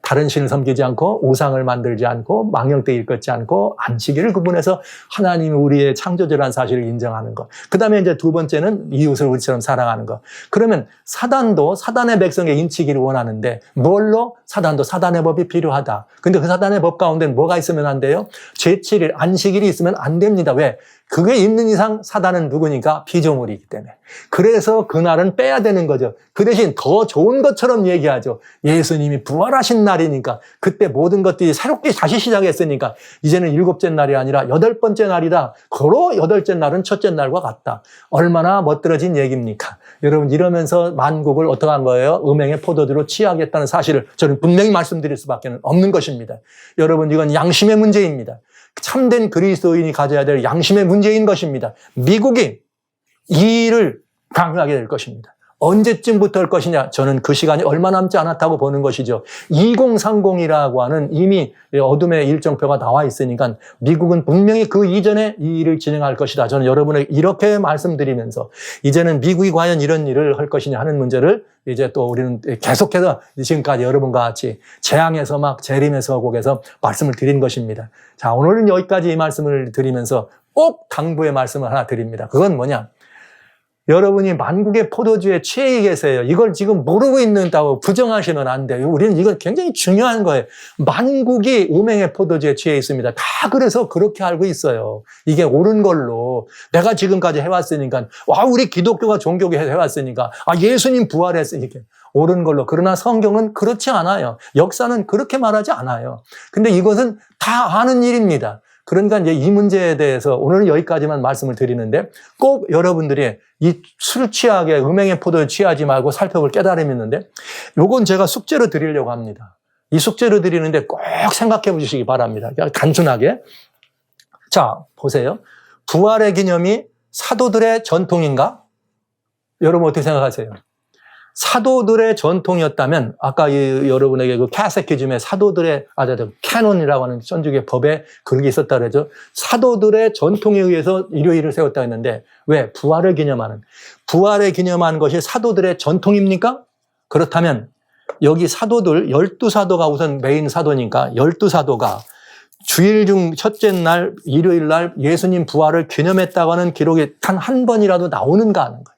다른 신을 섬기지 않고 우상을 만들지 않고 망령되이 일컫지 않고 안식일을 구분해서 하나님이 우리의 창조주라는 사실을 인정하는 것. 그 다음에 이제 두 번째는 이웃을 우리처럼 사랑하는 것. 그러면 사단도 사단의 백성에 인치기를 원하는데 뭘로? 사단도 사단의 법이 필요하다. 근데 그 사단의 법 가운데는 뭐가 있으면 안 돼요? 제7일 안식일이 있으면 안 됩니다. 왜? 그게 있는 이상 사단은 누구니까? 피조물이기 때문에. 그래서 그날은 빼야 되는 거죠. 그 대신 더 좋은 것처럼 얘기하죠. 예수님이 부활하신 날이니까 그때 모든 것들이 새롭게 다시 시작했으니까 이제는 7째 날이 아니라 8번째 날이다. 고로 8째 날은 첫째 날과 같다. 얼마나 멋들어진 얘기입니까? 여러분 이러면서 만국을 어떻게 한 거예요? 음행의 포도주로 취하겠다는 사실을 저는 분명히 말씀드릴 수밖에 없는 것입니다. 여러분 이건 양심의 문제입니다. 참된 그리스도인이 가져야 될 양심의 문제인 것입니다. 미국이 이 일을 강요하게 될 것입니다. 언제쯤부터 할 것이냐? 저는 그 시간이 얼마 남지 않았다고 보는 것이죠. 2030이라고 하는 이미 어둠의 일정표가 나와 있으니까 미국은 분명히 그 이전에 이 일을 진행할 것이다. 저는 여러분에게 이렇게 말씀드리면서 이제는 미국이 과연 이런 일을 할 것이냐 하는 문제를 이제 또 우리는 계속해서 지금까지 여러분과 같이 재앙에서 막 재림의 서곡에서 말씀을 드린 것입니다. 자, 오늘은 여기까지 이 말씀을 드리면서 꼭 당부의 말씀을 하나 드립니다. 그건 뭐냐? 여러분이 만국의 포도주에 취해 계세요. 이걸 지금 모르고 있는다고 부정하시면 안 돼요. 우리는 이건 굉장히 중요한 거예요. 만국이 음행의 포도주에 취해 있습니다. 다 그래서 그렇게 알고 있어요. 이게 옳은 걸로. 내가 지금까지 해왔으니까, 우리 기독교가 종교계 해왔으니까, 예수님 부활했으니까. 옳은 걸로. 그러나 성경은 그렇지 않아요. 역사는 그렇게 말하지 않아요. 근데 이것은 다 아는 일입니다. 그러니까 이제 이 문제에 대해서 오늘은 여기까지만 말씀을 드리는데 꼭 여러분들이 이 술 취하게 음행의 포도에 취하지 말고 살펴볼 깨달음이 있는데 요건 제가 숙제로 드리려고 합니다. 이 숙제로 드리는데 꼭 생각해 보시기 바랍니다. 그냥 단순하게. 자, 보세요. 부활의 기념이 사도들의 전통인가? 여러분 어떻게 생각하세요? 사도들의 전통이었다면 아까 여러분에게 그 카테키즘의 사도들의 캐논이라고 하는 천주교 법에 그런 게 있었다 그러죠. 사도들의 전통에 의해서 일요일을 세웠다 했는데 왜? 부활을 기념하는. 부활을 기념하는 것이 사도들의 전통입니까? 그렇다면 여기 사도들 12사도가 우선 메인 사도니까 12사도가 주일 중 첫째 날 일요일 날 예수님 부활을 기념했다고 하는 기록이 단 한 번이라도 나오는가 하는 거예요.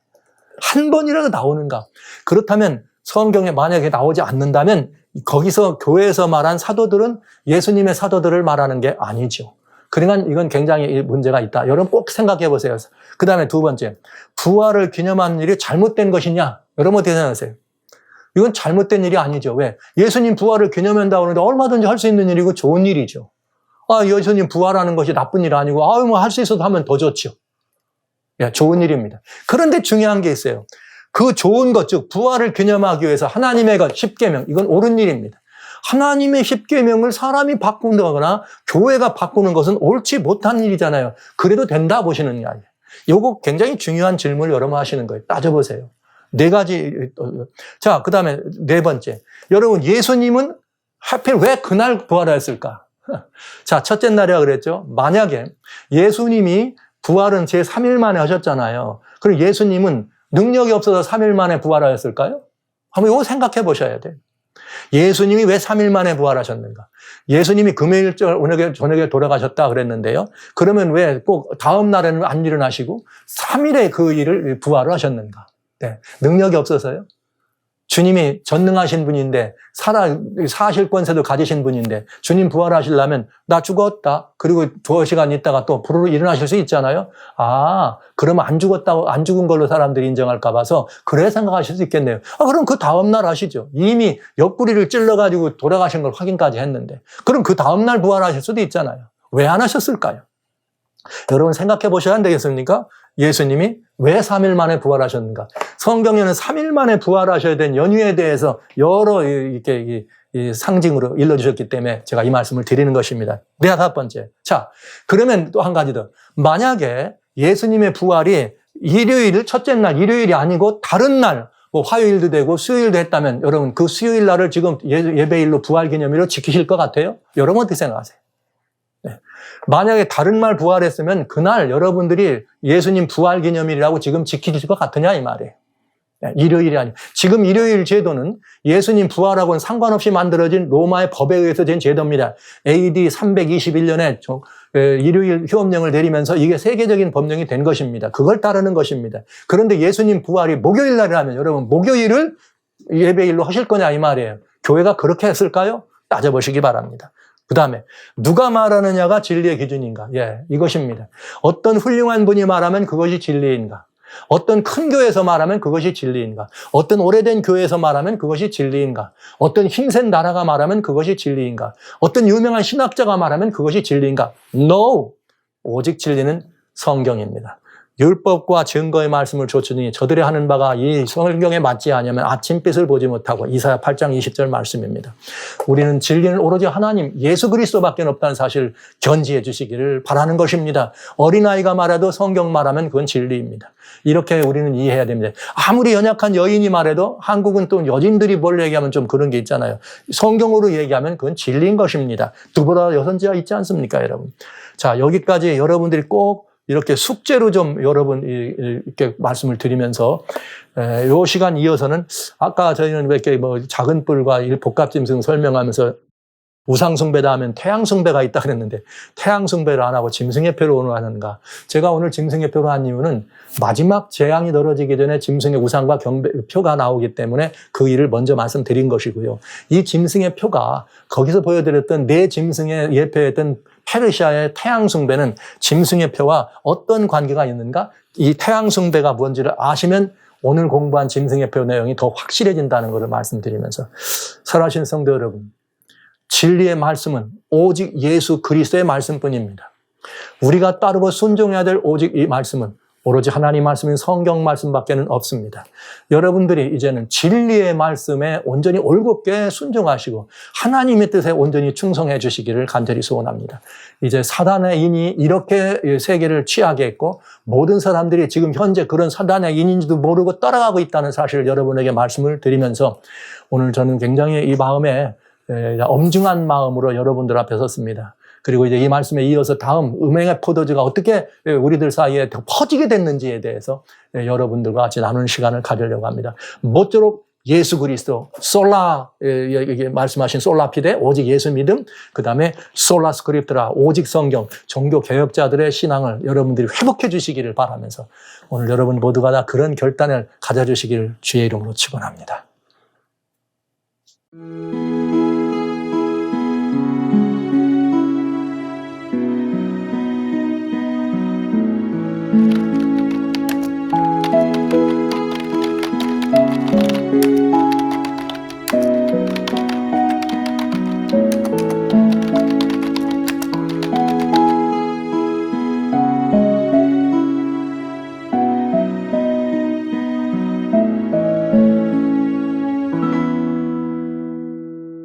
한 번이라도 나오는가? 그렇다면 성경에 만약에 나오지 않는다면 거기서 교회에서 말한 사도들은 예수님의 사도들을 말하는 게 아니죠. 그러니까 이건 굉장히 문제가 있다. 여러분 꼭 생각해 보세요. 그 다음에 두 번째, 부활을 기념하는 일이 잘못된 것이냐? 여러분 어떻게 생각하세요? 이건 잘못된 일이 아니죠. 왜? 예수님 부활을 기념한다고 하는데 얼마든지 할 수 있는 일이고 좋은 일이죠. 예수님 부활하는 것이 나쁜 일 아니고 뭐 할 수 있어도 하면 더 좋죠. 예, 좋은 일입니다. 그런데 중요한 게 있어요. 그 좋은 것, 즉 부활을 기념하기 위해서 하나님의 것, 십계명, 이건 옳은 일입니다. 하나님의 십계명을 사람이 바꾼다거나 교회가 바꾸는 것은 옳지 못한 일이잖아요. 그래도 된다 보시는 게 아니에요. 이거 굉장히 중요한 질문을 여러분 하시는 거예요. 따져보세요. 네 가지. 자, 그 다음에 네 번째. 여러분, 예수님은 하필 왜 그날 부활하였을까? 자, 첫째 날이라 그랬죠. 만약에 예수님이 부활은 제 3일 만에 하셨잖아요. 그럼 예수님은 능력이 없어서 3일 만에 부활하였을까요? 한번 이거 생각해 보셔야 돼요. 예수님이 왜 3일 만에 부활하셨는가? 예수님이 금요일 저녁에 돌아가셨다 그랬는데요. 그러면 왜 꼭 다음 날에는 안 일어나시고 3일에 그 일을 부활을 하셨는가? 네. 능력이 없어서요? 주님이 전능하신 분인데 사실 권세도 가지신 분인데 주님 부활하시려면 나 죽었다. 그리고 2시간 있다가 또 부르르 일어나실 수 있잖아요. 그러면 안 죽은 걸로 사람들이 인정할까 봐서 그래 생각하실 수 있겠네요. 그럼 그 다음 날 하시죠. 이미 옆구리를 찔러가지고 돌아가신 걸 확인까지 했는데. 그럼 그 다음 날 부활하실 수도 있잖아요. 왜 안 하셨을까요? 여러분 생각해 보셔야 안 되겠습니까? 예수님이 왜 3일 만에 부활하셨는가? 성경에는 3일 만에 부활하셔야 된 연유에 대해서 여러 이렇게 상징으로 일러주셨기 때문에 제가 이 말씀을 드리는 것입니다. 네, 다섯 번째. 자, 그러면 또 한 가지 더. 만약에 예수님의 부활이 첫째 날 일요일이 아니고 다른 날, 뭐 화요일도 되고 수요일도 했다면 여러분 그 수요일 날을 지금 예배일로 부활 기념일로 지키실 것 같아요? 여러분 어떻게 생각하세요? 네. 만약에 다른 날 부활했으면 그날 여러분들이 예수님 부활 기념일이라고 지금 지키실 것 같으냐 이 말이에요. 네. 일요일이 아니에요. 지금 일요일 제도는 예수님 부활하고는 상관없이 만들어진 로마의 법에 의해서 된 제도입니다. AD 321년에 일요일 휴업령을 내리면서 이게 세계적인 법령이 된 것입니다. 그걸 따르는 것입니다. 그런데 예수님 부활이 목요일 날이라면 여러분 목요일을 예배일로 하실 거냐 이 말이에요. 교회가 그렇게 했을까요? 따져보시기 바랍니다. 그 다음에 누가 말하느냐가 진리의 기준인가? 예, 이것입니다. 어떤 훌륭한 분이 말하면 그것이 진리인가? 어떤 큰 교회에서 말하면 그것이 진리인가? 어떤 오래된 교회에서 말하면 그것이 진리인가? 어떤 힘센 나라가 말하면 그것이 진리인가? 어떤 유명한 신학자가 말하면 그것이 진리인가? No! 오직 진리는 성경입니다. 율법과 증거의 말씀을 좇으니 저들이 하는 바가 이 성경에 맞지 않으면 아침빛을 보지 못하고 이사야 8장 20절 말씀입니다. 우리는 진리는 오로지 하나님 예수 그리스도밖에 없다는 사실을 견지해 주시기를 바라는 것입니다. 어린아이가 말해도 성경 말하면 그건 진리입니다. 이렇게 우리는 이해해야 됩니다. 아무리 연약한 여인이 말해도 한국은 또 여진들이 뭘 얘기하면 좀 그런 게 있잖아요. 성경으로 얘기하면 그건 진리인 것입니다. 두보다 여선지가 있지 않습니까, 여러분? 자, 여기까지 여러분들이 꼭 이렇게 숙제로 좀 여러분 이렇게 말씀을 드리면서 요 시간 이어서는 아까 저희는 이렇게 뭐 작은 뿔과 복합짐승 설명하면서 우상숭배다 하면 태양숭배가 있다 그랬는데 태양숭배를 안 하고 짐승예표로 오늘 하는가? 제가 오늘 짐승예표로 한 이유는 마지막 재앙이 떨어지기 전에 짐승의 우상과 표가 나오기 때문에 그 일을 먼저 말씀드린 것이고요. 이 짐승의 표가 거기서 보여드렸던 네 짐승의 예표했던 페르시아의 태양숭배는 짐승의 표와 어떤 관계가 있는가? 이 태양숭배가 뭔지를 아시면 오늘 공부한 짐승의 표 내용이 더 확실해진다는 것을 말씀드리면서 살아계신 성도 여러분, 진리의 말씀은 오직 예수 그리스도의 말씀뿐입니다. 우리가 따르고 순종해야 될 오직 이 말씀은 오로지 하나님 말씀인 성경 말씀밖에는 없습니다. 여러분들이 이제는 진리의 말씀에 온전히 올곧게 순종하시고 하나님의 뜻에 온전히 충성해 주시기를 간절히 소원합니다. 이제 사단의 인이 이렇게 세계를 취하게 했고 모든 사람들이 지금 현재 그런 사단의 인인지도 모르고 따라가고 있다는 사실을 여러분에게 말씀을 드리면서 오늘 저는 굉장히 이 마음에 엄중한 마음으로 여러분들 앞에 섰습니다. 그리고 이제 이 말씀에 이어서 다음 음행의 포도주가 어떻게 우리들 사이에 더 퍼지게 됐는지에 대해서 여러분들과 같이 나누는 시간을 가지려고 합니다. 모쪼록 예수 그리스도, 말씀하신 솔라피데, 오직 예수 믿음, 그 다음에 솔라 스크립트라, 오직 성경, 종교 개혁자들의 신앙을 여러분들이 회복해 주시기를 바라면서 오늘 여러분 모두가 다 그런 결단을 가져주시기를 주의 이름으로 축원합니다.